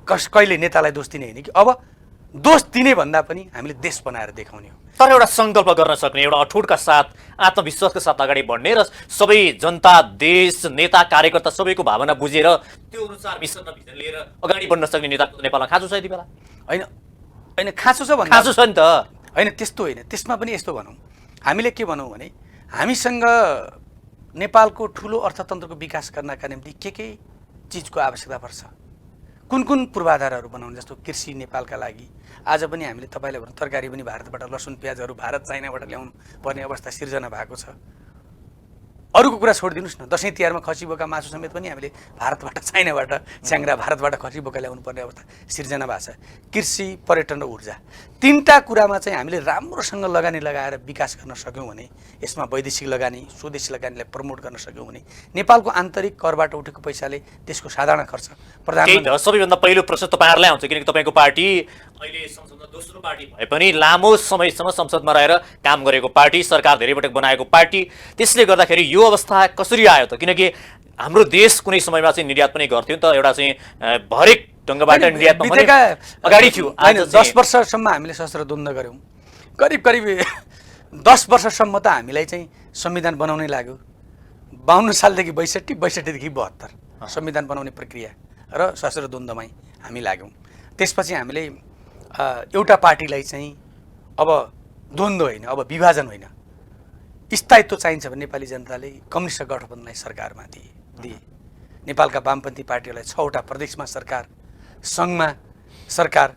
A: कहिले नेतालाई दोष दिने होइन कि अब दोष दिने भन्दा पनि हामीले देश बनाएर देखाउने हो।
B: तर एउटा सङ्कल्प गर्न सक्ने, एउटा अठोटका साथ आत्मविश्वासका साथ अगाडि बढ्ने र सबै जनता, देश, नेता, कार्यकर्ता सबैको भावना बुझेर त्यो अनुसार मिसन र भिजन लिएर अगाडि बढ्न सक्ने नेताको नेपालमा खाँचो छ यति बेला?
A: होइन होइन, खाँचो छ भन्दा
B: खाँचो छ नि त
A: होइन, त्यस्तो होइन। त्यसमा पनि यस्तो भनौँ, हामीले के भनौँ भने हामीसँग नेपालको ठुलो अर्थतन्त्रको विकास गर्नका निम्ति के चिजको आवश्यकता पर्छ, कुन कुन पूर्वाधारहरू बनाउनु। जस्तो कृषि नेपालका लागि आज पनि हामीले तपाईँले भन्नु तरकारी पनि भारतबाट, लसुन प्याजहरू भारत चाइनाबाट ल्याउनु पर्ने अवस्था सिर्जना भएको छ। अरूको कुरा छोडिदिनुहोस् न, दसैँ तिहारमा खसी बोका मासु समेत पनि हामीले भारतबाट, चाइनाबाट, च्याङ्रा भारतबाट खसी बोका ल्याउनु पर्ने अवस्था सिर्जना भएको छ। कृषि, पर्यटन र ऊर्जा, 3टा कुरामा चाहिँ हामीले राम्रोसँग लगानी लगाएर विकास गर्न सक्यौँ भने, यसमा वैदेशिक लगानी, स्वदेशी लगानीलाई प्रमोट गर्न सक्यौँ भने नेपालको आन्तरिक करबाट उठेको पैसाले त्यसको साधारण खर्च
B: प्रधानमन्त्री। सबैभन्दा पहिलो प्रश्न तपाईँहरूलाई आउँछ, किनकि तपाईँको पार्टी अहिले संसदमा दोस्रो पार्टी भए पनि लामो समयसम्म संसदमा रहेर काम गरेको पार्टी, सरकार धेरै पटक बनाएको पार्टी, त्यसले गर्दाखेरि यो अवस्था कसरी आयो त? किनकि हाम्रो देश कुनै समयमा चाहिँ निर्यात पनि गर्थ्यो नि त, एउटा चाहिँ हरेक ढङ्गबाट निर्यात अगाडि थियो।
A: 10 वर्षसम्म हामीले सशस्त्र द्वन्द्व गऱ्यौँ, करिब 10 वर्षसम्म त हामीलाई चाहिँ संविधान बनाउनै लाग्यो। 52 सालदेखि 62 देखि 72 संविधान बनाउने प्रक्रिया र सशस्त्र द्वन्द्वमै हामी लाग्यौँ। त्यसपछि हामीले एउटा पार्टीलाई चाहिँ अब द्वन्द्व होइन, अब विभाजन होइन, स्थायित्व चाहिन्छ भने नेपाली जनताले कम्युनिस्ट गठबन्धनलाई सरकारमा दिए। नेपालका वामपन्थी पार्टीहरूलाई 6वटा प्रदेशमा सरकार, सङ्घमा सरकार,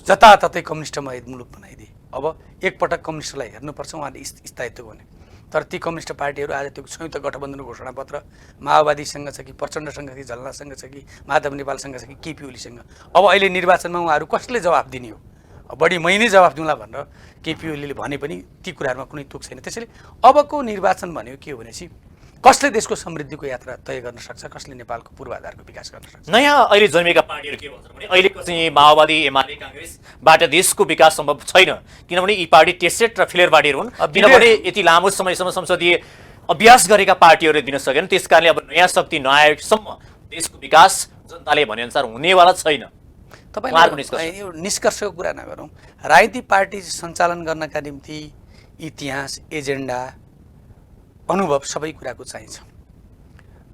A: जताततै कम्युनिस्टमय मुलुक बनाइदिए। अब एकपटक कम्युनिस्टलाई हेर्नुपर्छ, उहाँले स्थायित्व गर्ने। तर ती कम्युनिस्ट पार्टीहरू आज त्यो संयुक्त गठबन्धनको घोषणापत्र माओवादीसँग छ कि प्रचण्डसँग कि झलनासँग छ कि माधव नेपालसँग छ कि केपी ओलीसँग। अब अहिले निर्वाचनमा उहाँहरू कसले जवाफ दिने हो? बढी मै नै जवाफ दिउँला भनेर केपी ओलीले भने पनि ती कुराहरूमा कुनै तुक छैन। त्यसैले अबको निर्वाचन भनेको के हो भनेपछि कसले देशको समृद्धिको यात्रा तय गर्न सक्छ, कसले नेपालको पूर्वाधारको विकास गर्न सक्छ।
B: नयाँ अहिले जन्मेका पार्टीहरू के भन्छन् भने अहिलेको चाहिँ माओवादी एमाले काङ्ग्रेसबाट देशको विकास सम्भव छैन, किनभने यी पार्टी टेस्टेड र फिलेर पार्टीहरू हुन्। किनभने यति लामो समयसम्म संसदीय अभ्यास गरेका पार्टीहरूले दिन सकेन, त्यस कारणले अब नयाँ शक्ति नआएसम्म देशको विकास जनताले भनेअनुसार हुनेवाला छैन।
A: तपाईँ यो निष्कर्षको कुरा नगरौँ। राजनीतिक पार्टी सञ्चालन गर्नका निम्ति इतिहास, एजेन्डा, अनुभव सबै कुराको चाहिन्छ।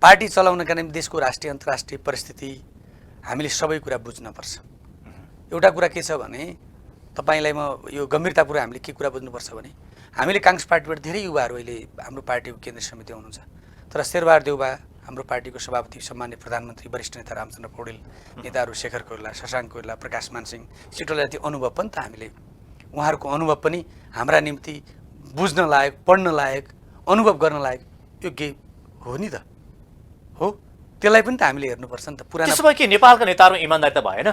A: पार्टी चलाउनका निम्ति देशको राष्ट्रिय अन्तर्राष्ट्रिय परिस्थिति हामीले सबै कुरा बुझ्नुपर्छ। एउटा कुरा के छ भने तपाईँलाई म यो गम्भीरतापूर्वक हामीले के कुरा बुझ्नुपर्छ भने हामीले काङ्ग्रेस पार्टीबाट धेरै युवाहरू अहिले हाम्रो पार्टीको केन्द्रीय समिति हुनुहुन्छ, तर शेरबहादुर देउबा हाम्रो पार्टीको सभापति सम्मान्य प्रधानमन्त्री वरिष्ठ नेता रामचन्द्र पौडेल, नेताहरू शेखर कोइराला, शशाङ्क कोइराला, प्रकाश मानसिंह सिटोला जति अनुभव पनि त हामीले उहाँहरूको अनुभव पनि हाम्रा निम्ति बुझ्न लायक, पढ्न लायक, अनुभव गर्न लायक योग्य हो नि त। हो, त्यसलाई पनि त हामीले हेर्नुपर्छ नि त। पुराना
B: त्यसो भए के नेपालका नेताहरू इमानदारी त भएन?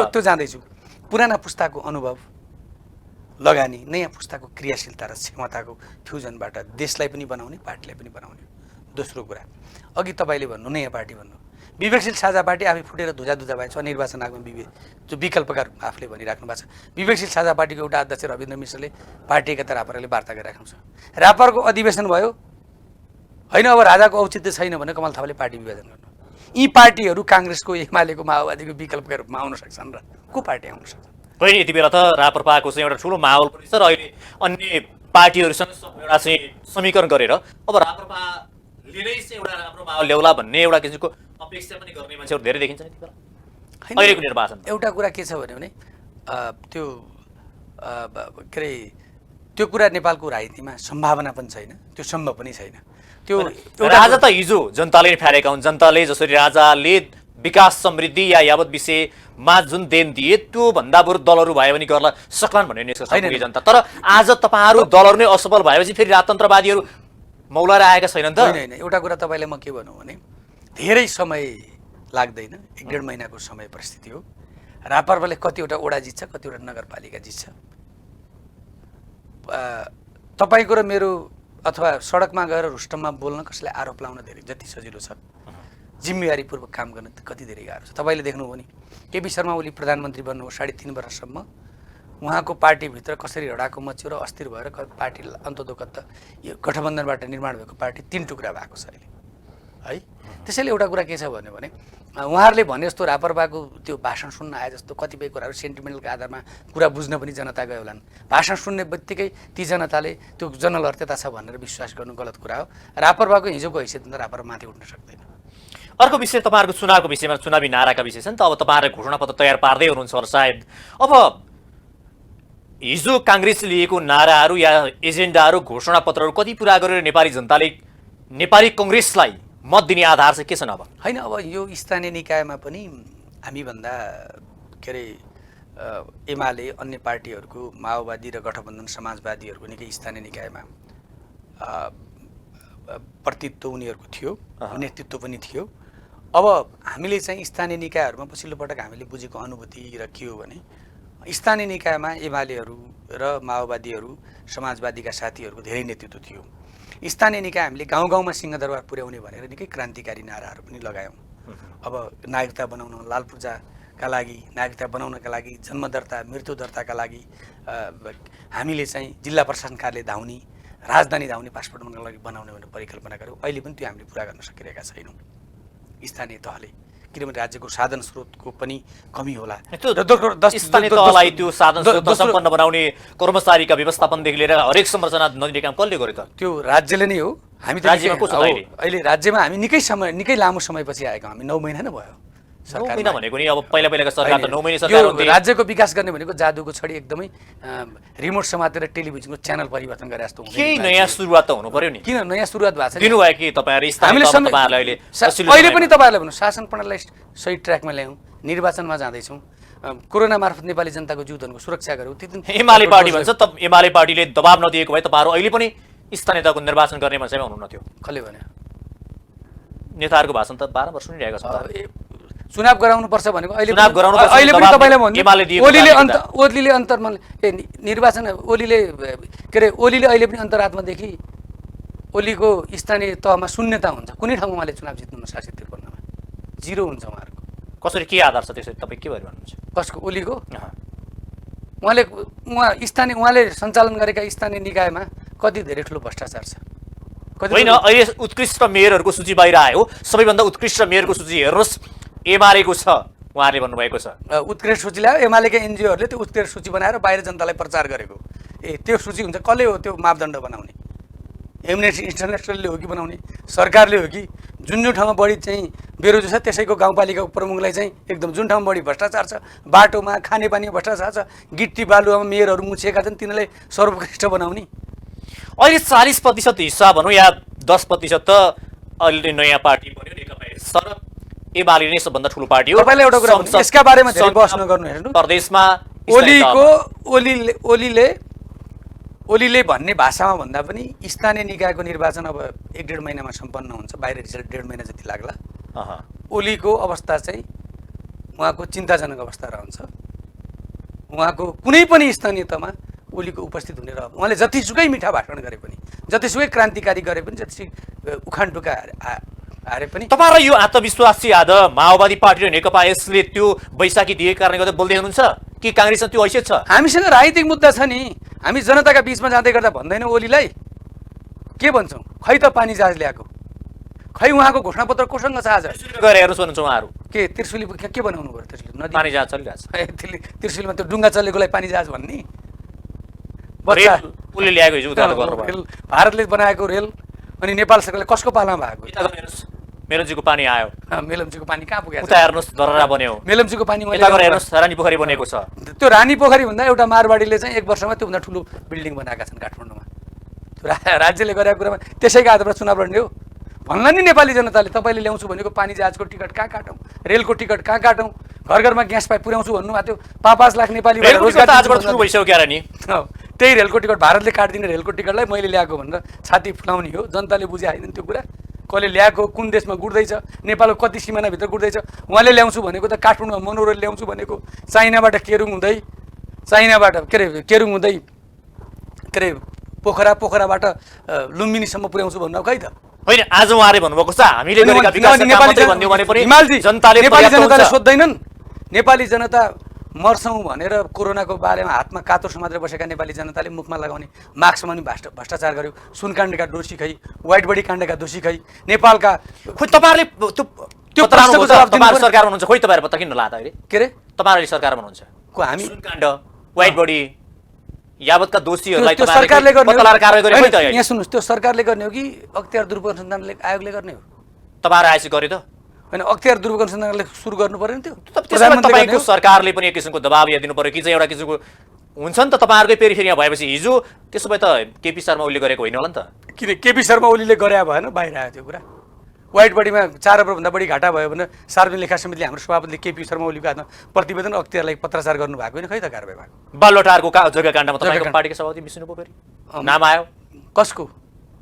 A: त्यो जाँदैछु। पुराना पुस्ताको अनुभव, लगानी, नयाँ पुस्ताको क्रियाशीलता र क्षमताको फ्युजनबाट देशलाई पनि बनाउने, पार्टीलाई पनि बनाउने। दोस्रो कुरा, अघि तपाईँले भन्नु नयाँ पार्टी भन्नु, विवेकशील साझा पार्टी आफै फुटेर धुजा भएको छ। निर्वाचन आयोगमा जो विकल्पका रूपमा आफूले भनिराख्नु भएको छ। विवेकशील साझा पार्टीको एउटा अध्यक्ष रविन्द्र मिश्रले पार्टी एकता रापरले वार्ता गरिराख्नु छ। रापरको अधिवेशन भयो होइन, अब राजाको औचित्य छैन भने कमल थापाले पार्टी विभाजन गर्नु। यी पार्टीहरू काङ्ग्रेसको, एमालेको, माओवादीको विकल्पका रूपमा आउन सक्छन् र को पार्टी आउन सक्छ?
B: होइन, यति बेला त राप्रपाको चाहिँ एउटा ठुलो माहौल पनि छ र अहिले अन्य पार्टीहरूसँग एउटा चाहिँ समीकरण गरेर अब राप्रपाले नै चाहिँ एउटा राम्रो माहौल ल्याउला भन्ने एउटा किसिमको अपेक्षा पनि गर्ने मान्छेहरू धेरै देखिन्छ नि त्यति बेला अहिलेको निर्वाचन।
A: एउटा कुरा के छ भने त्यो के अरे त्यो कुरा नेपालको राजनीतिमा सम्भावना पनि छैन, त्यो सम्भव पनि छैन। त्यो
B: राजा त हिजो जनताले नै फ्यारेका हुन्। जनताले जसरी राजाले विकास समृद्धि या यावत विषयमा जुन देन दिए त्यो भन्दा बरु दलहरू भयो भने गर्न सक्लान् भन्ने निष्कर्ष पुगे जनता। तर आज तपाईँहरू दलहरू नै असफल भएपछि फेरि राजतन्त्रवादीहरू मौलाएर आएका छैनन् त?
A: होइन, एउटा कुरा तपाईँलाई म के भनौँ भने धेरै समय लाग्दैन, 1.5 महिनाको समय परिस्थिति हो। रापरले कतिवटा वडा जित्छ, कतिवटा नगरपालिका जित्छ। तपाईँको र मेरो अथवा सडकमा गएर रुस्टममा बोल्न, कसैलाई आरोप लाउन धेरै जति सजिलो छ, जिम्मेवारीपूर्वक काम गर्न कति धेरै गाह्रो छ। तपाईँले देख्नुभयो नि केपी शर्मा ओली प्रधानमन्त्री बन्नुभयो, 3.5 वर्षसम्म उहाँको पार्टीभित्र कसरी हडाको मच्यो र अस्थिर भएर पार्टी अन्ततोगत यो गठबन्धनबाट निर्माण भएको पार्टी 3 टुक्रा भएको छ अहिले है। त्यसैले एउटा कुरा के छ भने उहाँहरूले भने जस्तो रापरपाको त्यो भाषण सुन्न आए जस्तो कतिपय कुराहरू सेन्टिमेन्टलको आधारमा कुरा बुझ्न पनि जनता गयो होलान्। भाषण सुन्ने बित्तिकै ती जनताले त्यो जनलर्थता छ भनेर विश्वास गर्नु गलत कुरा हो। रापरपाको हिजोको हैसियतमा रापरपा माथि उठ्न सक्दैन।
B: अर्को विषय तपाईँहरूको चुनावको विषयमा, चुनावी नाराका विषय छ नि त। अब तपाईँहरूले घोषणापत्र तयार पार्दै हुनुहुन्छ होला सायद। अब हिजो काङ्ग्रेसले लिएको नाराहरू या एजेन्डाहरू, घोषणापत्रहरू कति पुरा गरेर नेपाली जनताले नेपाली कङ्ग्रेसलाई मत दिने आधार चाहिँ के छ अब?
A: होइन, अब यो स्थानीय निकायमा पनि हामीभन्दा के अरे एमाले अन्य पार्टीहरूको, माओवादी र गठबन्धन समाजवादीहरूको निकै स्थानीय निकायमा प्रतिनिधित्व उनीहरूको थियो, नेतृत्व पनि थियो। अब हामीले चाहिँ स्थानीय निकायहरूमा पछिल्लो पटक हामीले बुझेको अनुभूति र के हो भने स्थानीय निकायमा एमालेहरू र माओवादीहरू, समाजवादीका साथीहरूको धेरै नेतृत्व थियो। स्थानीय निकाय हामीले गाउँ गाउँमा सिंहदरबार पुर्याउने भनेर निकै क्रान्तिकारी नाराहरू पनि लगायौँ। अब नागरिकता बनाउन, लाल पूजाका लागि, नागरिकता बनाउनका लागि, जन्म दर्ता, मृत्यु दर्ताका लागि हामीले चाहिँ जिल्ला प्रशासन कार्यालय धाउने, राजधानी धाउने, पासपोर्ट बनाउने भनेर परिकल्पना गऱ्यौँ। अहिले पनि त्यो हामीले पुरा गर्न सकिरहेका छैनौँ स्थानीय तहले, किनभने राज्यको साधन स्रोतको पनि कमी होला।
B: स्थानीय तहलाई त्यो साधन स्रोत सम्पन्न बनाउने कर्मचारीका व्यवस्थापनदेखि लिएर हरेक संरचना नदिने काम कसले गर्यो त? त्यो
A: राज्यले नै हो। हामी
B: राज्यमा को छ
A: अहिले? राज्यमा हामी निकै लामो समयपछि आएका, हामी 9 महिना नै भयो।
B: 9 महिना भनेको नि अब पहिलाका सरकार त 9 महिना सरकार हुन्थे।
A: राज्यको विकास गर्ने भनेको जादुको छडी एकदमै रिमोट समातेर टेलिभिजनको च्यानल परिवर्तन गरे जस्तो हुँदैन।
B: केही नयाँ सुरुवात त हुनु पर्यो नि।
A: किन नयाँ सुरुवात भएको छ?
B: दिनुभयो कि तपाईँहरू
A: अहिले पनि तपाईँहरूलाई भन्नु, शासन प्रणालीलाई सही ट्र्याकमा ल्यायौँ, निर्वाचनमा जाँदैछौँ। कोरोना मार्फत नेपाली जनताको जीवनको सुरक्षा गर्यो त्यो दिन
B: एमाले पार्टी भन्छ त एमाले पार्टीले दबाब नदिएको भए तपाईँहरू अहिले पनि स्थानीय तहको निर्वाचन गर्ने मान्छेमा हुनुहुन्थ्यो।
A: कसले भन्यो?
B: नेताहरूको भाषण त 12 वर्ष सुनिरहेको छ।
A: चुनाव गराउनुपर्छ भनेको
B: चुनाव गराउनुपर्छ
A: अहिले पनि तपाईँलाई भन्नु
B: एमाले दिएको
A: ओलीले अन्तर्मन निर्वाचन ओलीले के अरे ओलीले अहिले पनि अन्तरात्मादेखि ओलीको स्थानीय तहमा शून्यता हुन्छ। कुनै ठाउँमा उहाँले चुनाव जित्नुहुन्न शासित त्रिकोणमा 0 हुन्छ उहाँहरूको।
B: कसरी के आधार छ त्यसरी तपाईँ के भएर भन्नुहुन्छ?
A: कसको? ओलीको। उहाँले सञ्चालन गरेका स्थानीय निकायमा कति धेरै ठुलो भ्रष्टाचार छ।
B: होइन, अहिले उत्कृष्ट मेयरहरूको सूची बाहिर आयो। सबैभन्दा उत्कृष्ट मेयरको सूची हेर्नुहोस्, एमालेको छ उहाँले भन्नुभएको छ।
A: उत्कृष्ट सूची ल्यायो एमालेका एनजिओहरूले, त्यो उत्कृष्ट सूची बनाएर बाहिर जनतालाई प्रचार गरेको। त्यो सूची हुन्छ, कसले हो त्यो मापदण्ड बनाउने? एमनेस्टी इन्टरनेसनलले हो कि बनाउने? सरकारले हो कि? जुन जुन ठाउँमा बढी चाहिँ बेरोजगार छ त्यसैको गाउँपालिका प्रमुखलाई चाहिँ एकदम जुन ठाउँमा बढी भ्रष्टाचार छ, बाटोमा खानेपानीमा भ्रष्टाचार छ, गिट्टी बालुवामा मेयरहरू मुछिएका छन्, तिनीहरूलाई सर्वोत्कृष्ट बनाउने।
B: अहिले 40% हिस्सा भनौँ या 10% त अहिले नयाँ पार्टी बन्यो नेकपा एमाले। एमाले नै सबभन्दा ठुलो पार्टी हो।
A: तपाईँलाई एउटा कुरा भन्नु, यसका बारेमा धेरै बहस नगर्नु। हेर्नु,
B: प्रदेशमा
A: ओलीले भन्ने भाषामा भन्दा पनि स्थानीय निकायको निर्वाचन अब 1-1.5 महिनामा सम्पन्न हुन्छ। बाहिर रिजल्ट 1.5 महिना जति लाग्ला। ओलीको अवस्था चाहिँ उहाँको चिन्ताजनक अवस्था रहन्छ। उहाँको कुनै पनि स्थानीय तहमा ओलीको उपस्थित हुने रह उहाँले जतिसुकै मिठा भाषण गरे पनि, जतिसुकै क्रान्तिकारी गरे पनि, जतिसुकै उखान टुका हारे पनि
B: तपाईँलाई यो आत्मविश्वास चाहिँ आज माओवादी पार्टी र नेकपा यसले त्यो बैशाखी दिएको कारणले गर्दा बोल्दै हुनुहुन्छ कि काङ्ग्रेसमा त्यो हैसियत छ?
A: हामीसँग राजनीतिक मुद्दा छ नि। हामी जनताका बीचमा जाँदै गर्दा भन्दैनौँ ओलीलाई के भन्छौँ? खै त पानी जहाज ल्याएको, खै उहाँको घोषणापत्र कोसँग छ? आज
B: गएर हेर्नुहोस् भन्नुहुन्छ उहाँहरू।
A: के त्रिशुली के बनाउनु पर्यो? त्रिशुली नदी
B: पानी जहाज चलिरहेछ।
A: त्रिशुलीमा त्यो डुङ्गा चलेकोलाई पानी जहाज भन्ने
B: उसले ल्याएको हिजो उधारो गर्नुभयो।
A: भारतले बनाएको रेल अनि नेपाल सरकारले कसको पालामा भएको?
B: मेलम्चीको पानी आयो।
A: मेलम्चीको पानी कहाँ पुगेको?
B: उता हेर्नुहोस् दररा बन्यो।
A: मेलम्चीको पानी मैले
B: हेर्नुहोस् रानी पोखरी बनेको छ।
A: त्यो रानी पोखरी भन्दा एउटा मारवाडीले चाहिँ 1 वर्षमा त्योभन्दा ठुलो बिल्डिङ बनाएका छन् काठमाडौँमा। राज्यले गरेको कुरामा त्यसैको आधारमा चुनाव लड्ने हो भन्ला नि नेपाली जनताले। तपाईँले ल्याउँछु भनेको पानी जहाजको टिकट कहाँ काटौँ, रेलको टिकट कहाँ काटौँ, घर घरमा ग्यास पाइप पुर्याउँछु भन्नुभएको थियो। 5-5 लाख नेपाली त्यही रेलको टिकट भारतले काटिदिने रेलको टिकटलाई मैले ल्याएको भनेर छाती फुलाउने हो। जनताले बुझे आएन त्यो कुरा। कसले ल्याएको, कुन देशमा गुड्दैछ, नेपालको कति सिमानाभित्र गुड्दैछ। उहाँले ल्याउँछु भनेको त काठमाडौँमा मोनोरेल ल्याउँछु भनेको चाइनाबाट केरुङ हुँदै, चाइनाबाट केरुङ हुँदै के अरे पोखराबाट लुम्बिनीसम्म पुर्याउँछु भन्नु खै त?
B: होइन, आज उहाँले भन्नुभएको छ हामीले गरेका विकास
A: नेपाली जनताले सोध्दैनन्। नेपाली जनता मर्छौँ भनेर कोरोनाको बारेमा हातमा कातो समातेर बसेका नेपाली जनताले मुखमा लगाउने मास्कमा पनि भ्रष्टाचार गर्यो। सुनकाण्डका दोषी खै, व्हाइट बडी काण्डका दोषी खै, नेपालका
B: खोइ तपाईँहरूले त्यो प्रश्नको जवाब दिनु सरकार हुनुहुन्छ। खोइ तपाईँहरू पत्ता किन नलाता अहिले?
A: के अरे
B: तपाईँहरूले सरकार हुनुहुन्छ
A: को? हामी
B: सुनकाण्ड व्हाइट बडी यावतका दोषीहरूलाई
A: सरकारले गर्ने
B: कारवाही गरे खोइ त?
A: यहाँ सुन्नुहोस्, त्यो सरकारले गर्ने हो कि अख्तियार दुरुपयोग अनुसन्धान आयोगले गर्ने हो?
B: तपाईँहरू आएपछि गरे त?
A: होइन, अख्तियार दुरुपयोग अनुसन्धानले सुरु गर्नु पर्यो नि त्यो।
B: तपाईँको सरकारले पनि एक किसिमको दबाब यहाँ दिनु पर्यो कि चाहिँ एउटा किसिमको हुन्छ नि त। तपाईँहरूकै पेरिफेरी यहाँ भएपछि हिजो त्यसो भए त केपी शर्मा ओलीले गरेको होइन होला नि त?
A: किन केपी शर्मा ओलीले गरे भएन? बाहिर आयो त्यो कुरा। व्हाइट बडीमा 4 अरबभन्दा बढी घाटा भयो भने सार्वजनिक लेखा समितिले हाम्रो सभापतिले केपी शर्मा ओलीको हातमा प्रतिवेदन अख्तियारलाई पत्राचार गर्नु भएको होइन? खै त कारबाही भएको?
B: बालुवाटारको जग्गा काण्डमा तपाईँको पार्टीका सभापति विष्णु पोखरी नाम आयो।
A: कसको?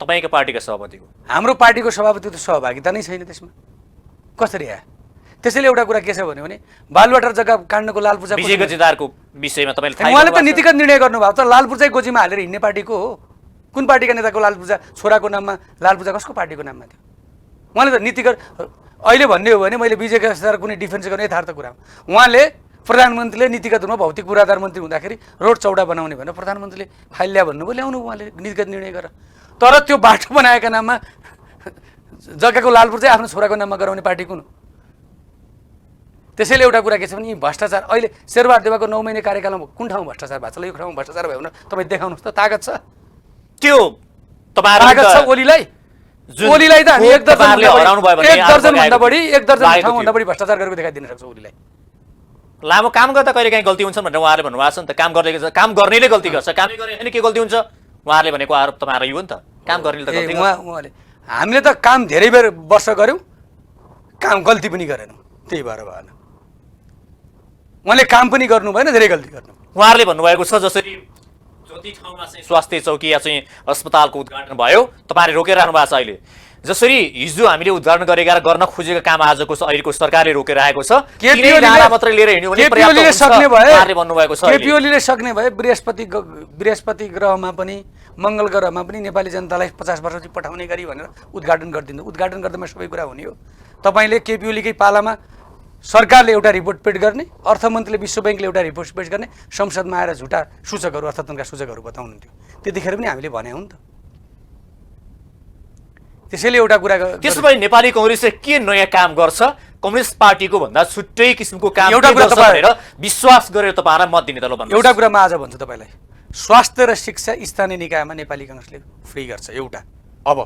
B: तपाईँको पार्टीका सभापतिको।
A: हाम्रो पार्टीको सभापति त सहभागिता नै छैन त्यसमा। कसरी आयो? त्यसैले एउटा कुरा के छ भने बालुवाटार जग्गा काण्डको लालपूजा
B: विजय गजेदारको विषयमा तपाईँले
A: उहाँले त नीतिगत निर्णय गर्नुभएको त लालपूजा गोजीमा हालेर हिँड्ने पार्टीको हो। कुन पार्टीका नेताको लालपूजा छोराको नाममा लालपूजा कसको पार्टीको नाममा थियो? उहाँले त नीतिगत अहिले भन्ने हो भने मैले विजय गजेदार कुनै डिफेन्स गर्ने यथार्थ कुरा उहाँले प्रधानमन्त्रीले नीतिगत रूपमा भौतिक पूर्वाधार मन्त्री हुँदाखेरि रोड चौडा बनाउने भनेर प्रधानमन्त्रीले फाइल ल्या भन्नुभयो, ल्याउनु उहाँले नीतिगत निर्णय गरेर। तर त्यो बाटो बनाएका नाममा जग्गाको लालपूजा आफ्नो छोराको नाममा गराउने पार्टी कुन? त्यसैले एउटा कुरा के छ भने भ्रष्टाचार अहिले शेरबहादुर देउवाको 9 महिने कार्यकालमा कुन ठाउँ भ्रष्टाचार भएको छ? यो ठाउँमा भ्रष्टाचार भयो भने तपाईँ देखाउनुहोस् त। तागत छ
B: त्यो
A: तागत छ ओलीलाई? ओलीलाई त हामी 1 दर्जनभन्दा बढी 1 दर्जन ठाउँभन्दा बढी भ्रष्टाचार गरेको देखाइदिन सक्छौँ ओलीलाई।
B: लामो काम गर्दा कहिले काहीँ गल्ती हुन्छ भनेर उहाँले भन्नुभएको छ नि त। काम गर्नेले गल्ती गर्छ, कामै गर्ने होइन के गल्ती हुन्छ? उहाँहरूले भनेको आरोप तपाईँहरू यो हो नि त, काम गर्नेले त गल्ती गर्छ।
A: उहाँले हामीले त काम धेरै वर्ष गऱ्यौँ, काम गल्ती पनि गरेनौँ, त्यही भएर भएन। उहाँले काम पनि गर्नु भएन, धेरै गल्ती गर्नु।
B: उहाँहरूले भन्नुभएको छ जसरी जति ठाउँमा चाहिँ स्वास्थ्य चौकी या चाहिँ अस्पतालको उद्घाटन भयो तपाईँहरूले रोकिरहनु भएको छ अहिले, जसरी हिजो हामीले उद्घाटन गरेका र गर्न खोजेको काम आजको अहिलेको सरकारले रोकिरहेको छ। नारा मात्रै लिएर हिँड्यो भने पर्याप्त हुन्छ उहाँहरूले भन्नुभएको छ।
A: केपीओलीले सक्ने भए बृहस्पति ग्रहमा पनि मङ्गल ग्रहमा पनि नेपाली जनतालाई 50 वर्षपछि पठाउने गरी भनेर उद्घाटन गरिदिनु। उद्घाटन गर्दामा सबै कुरा हुने हो। तपाईँले केपीओलीकै पालामा सरकारले एउटा रिपोर्ट पेश गर्ने, अर्थमन्त्रीले विश्व ब्याङ्कले एउटा रिपोर्ट पेश गर्ने, संसदमा आएर झुटा सूचकहरू अर्थतन्त्रका सूचकहरू बताउनुहुन्थ्यो। त्यतिखेर पनि हामीले भने हो नि त। त्यसैले एउटा कुरा
B: त्यसो भए नेपाली कांग्रेसले के नयाँ काम गर्छ? कम्युनिस्ट पार्टीको भन्दा छुट्टै किसिमको काम
A: एउटा कुरा
B: भनेर विश्वास गरेर तपाईँलाई मत दिने त ल भन्नु।
A: एउटा कुरा म आज भन्छु तपाईँलाई, स्वास्थ्य र शिक्षा स्थानीय निकायमा नेपाली कांग्रेसले फ्री गर्छ। एउटा अब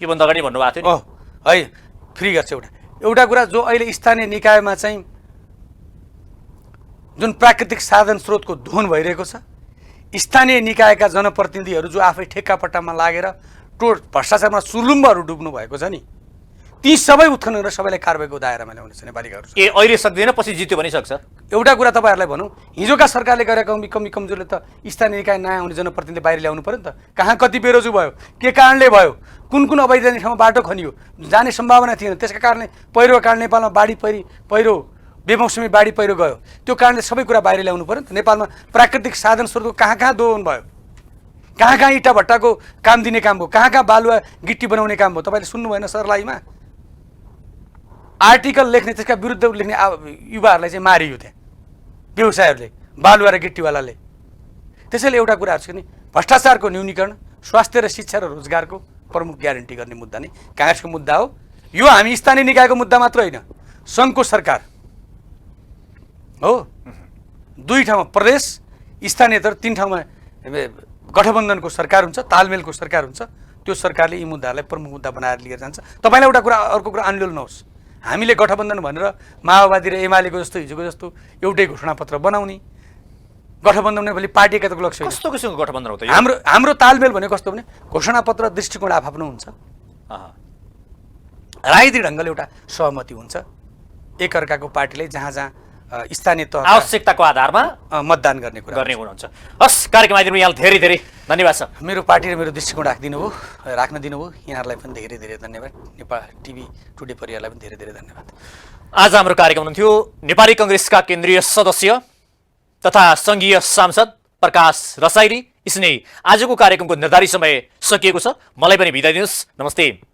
B: योभन्दा अगाडि भन्नुभएको थियो
A: है फ्री गर्छ। एउटा कुरा जो अहिले स्थानीय निकायमा चाहिँ जुन प्राकृतिक साधन स्रोतको धोन भइरहेको छ, स्थानीय निकायका जनप्रतिनिधिहरू जो आफै ठेक्कापट्टामा लागेर भ्रष्टाचारमा सुलुम्बहरू डुब्नु भएको छ नि, ती सबै उत्खनन गरेर सबैलाई कारबाहीको दायरामा ल्याउने छ नेपाली कांग्रेस।
B: अहिले सक्दैन, पछि जित्यो पनि सक्छ।
A: एउटा कुरा तपाईँहरूलाई भनौँ, हिजोका सरकारले गरेका कमी कमजोरले त स्थानीय निकाय नयाँ आउने जनप्रतिनिधि बाहिर ल्याउनु पऱ्यो नि त। कहाँ कति बेरोजु भयो, के कारणले भयो, कुन अवैधानिक ठाउँमा बाटो खनियो, जाने सम्भावना थिएन, त्यसका कारणले पहिरोका कारण नेपालमा पहिरो बेमौसमी बाढी पहिरो गयो। त्यो कारणले सबै कुरा बाहिर ल्याउनु पऱ्यो नि त। नेपालमा प्राकृतिक साधन स्रोतको कहाँ दोहन भयो, कहाँ इँटा भट्टाको काम दिने काम भयो, कहाँ बालुवा गिट्टी बनाउने काम भयो। तपाईँले सुन्नु भएन सर्लाहीमा आर्टिकल लेख्ने, त्यसका विरुद्ध लेख्ने युवाहरूलाई चाहिँ मारियो त्यहाँ व्यवसायहरूले, बालुवा र गिट्टीवालाले। त्यसैले एउटा कुराहरू छ नि, भ्रष्टाचारको न्यूनीकरण, स्वास्थ्य र शिक्षा र रोजगारको प्रमुख ग्यारेन्टी गर्ने मुद्दा नै कांग्रेसको मुद्दा हो। यो हामी स्थानीय निकायको मुद्दा मात्र होइन, सङ्घको सरकार हो। 2 ठाउँमा प्रदेश स्थानीय तर 3 ठाउँमा गठबन्धनको सरकार हुन्छ, तालमेलको सरकार हुन्छ। त्यो सरकारले यी मुद्दाहरूलाई प्रमुख मुद्दा बनाएर लिएर जान्छ। तपाईँलाई एउटा कुरा, अर्को कुरा अन्यल नहोस्, हामीले गठबन्धन भनेर माओवादी र एमालेको जस्तो हिजोको जस्तो एउटै घोषणापत्र बनाउने गठबन्धन भने पार्टी एकताको लक्ष्य
B: कस्तो किसिमको गठबन्धन हो त?
A: हाम्रो तालमेल भने कस्तो भने घोषणापत्र दृष्टिकोण आफ्नो हुन्छ, राजनीतिक ढङ्गले एउटा सहमति हुन्छ एकअर्काको पार्टीलाई जहाँ स्थानीय तह
B: आवश्यकताको आधारमा
A: मतदान गर्ने
B: हुनुहुन्छ। हस्, कार्यक्रम आइदिनु यहाँ धेरै धेरै धन्यवाद छ।
A: मेरो पार्टी र मेरो दृष्टिकोण राख्न दिनुभयो, यहाँहरूलाई पनि धेरै धेरै धन्यवाद। नेपाल टिभी टुडे परिवारलाई पनि धेरै धेरै धन्यवाद।
B: आज हाम्रो कार्यक्रम हुन्थ्यो नेपाली कांग्रेसका केन्द्रीय सदस्य तथा सङ्घीय सांसद प्रकाश रसाइली। यसै आजको कार्यक्रमको निर्धारित समय सकिएको छ। मलाई पनि बिदा दिनुहोस्। नमस्ते।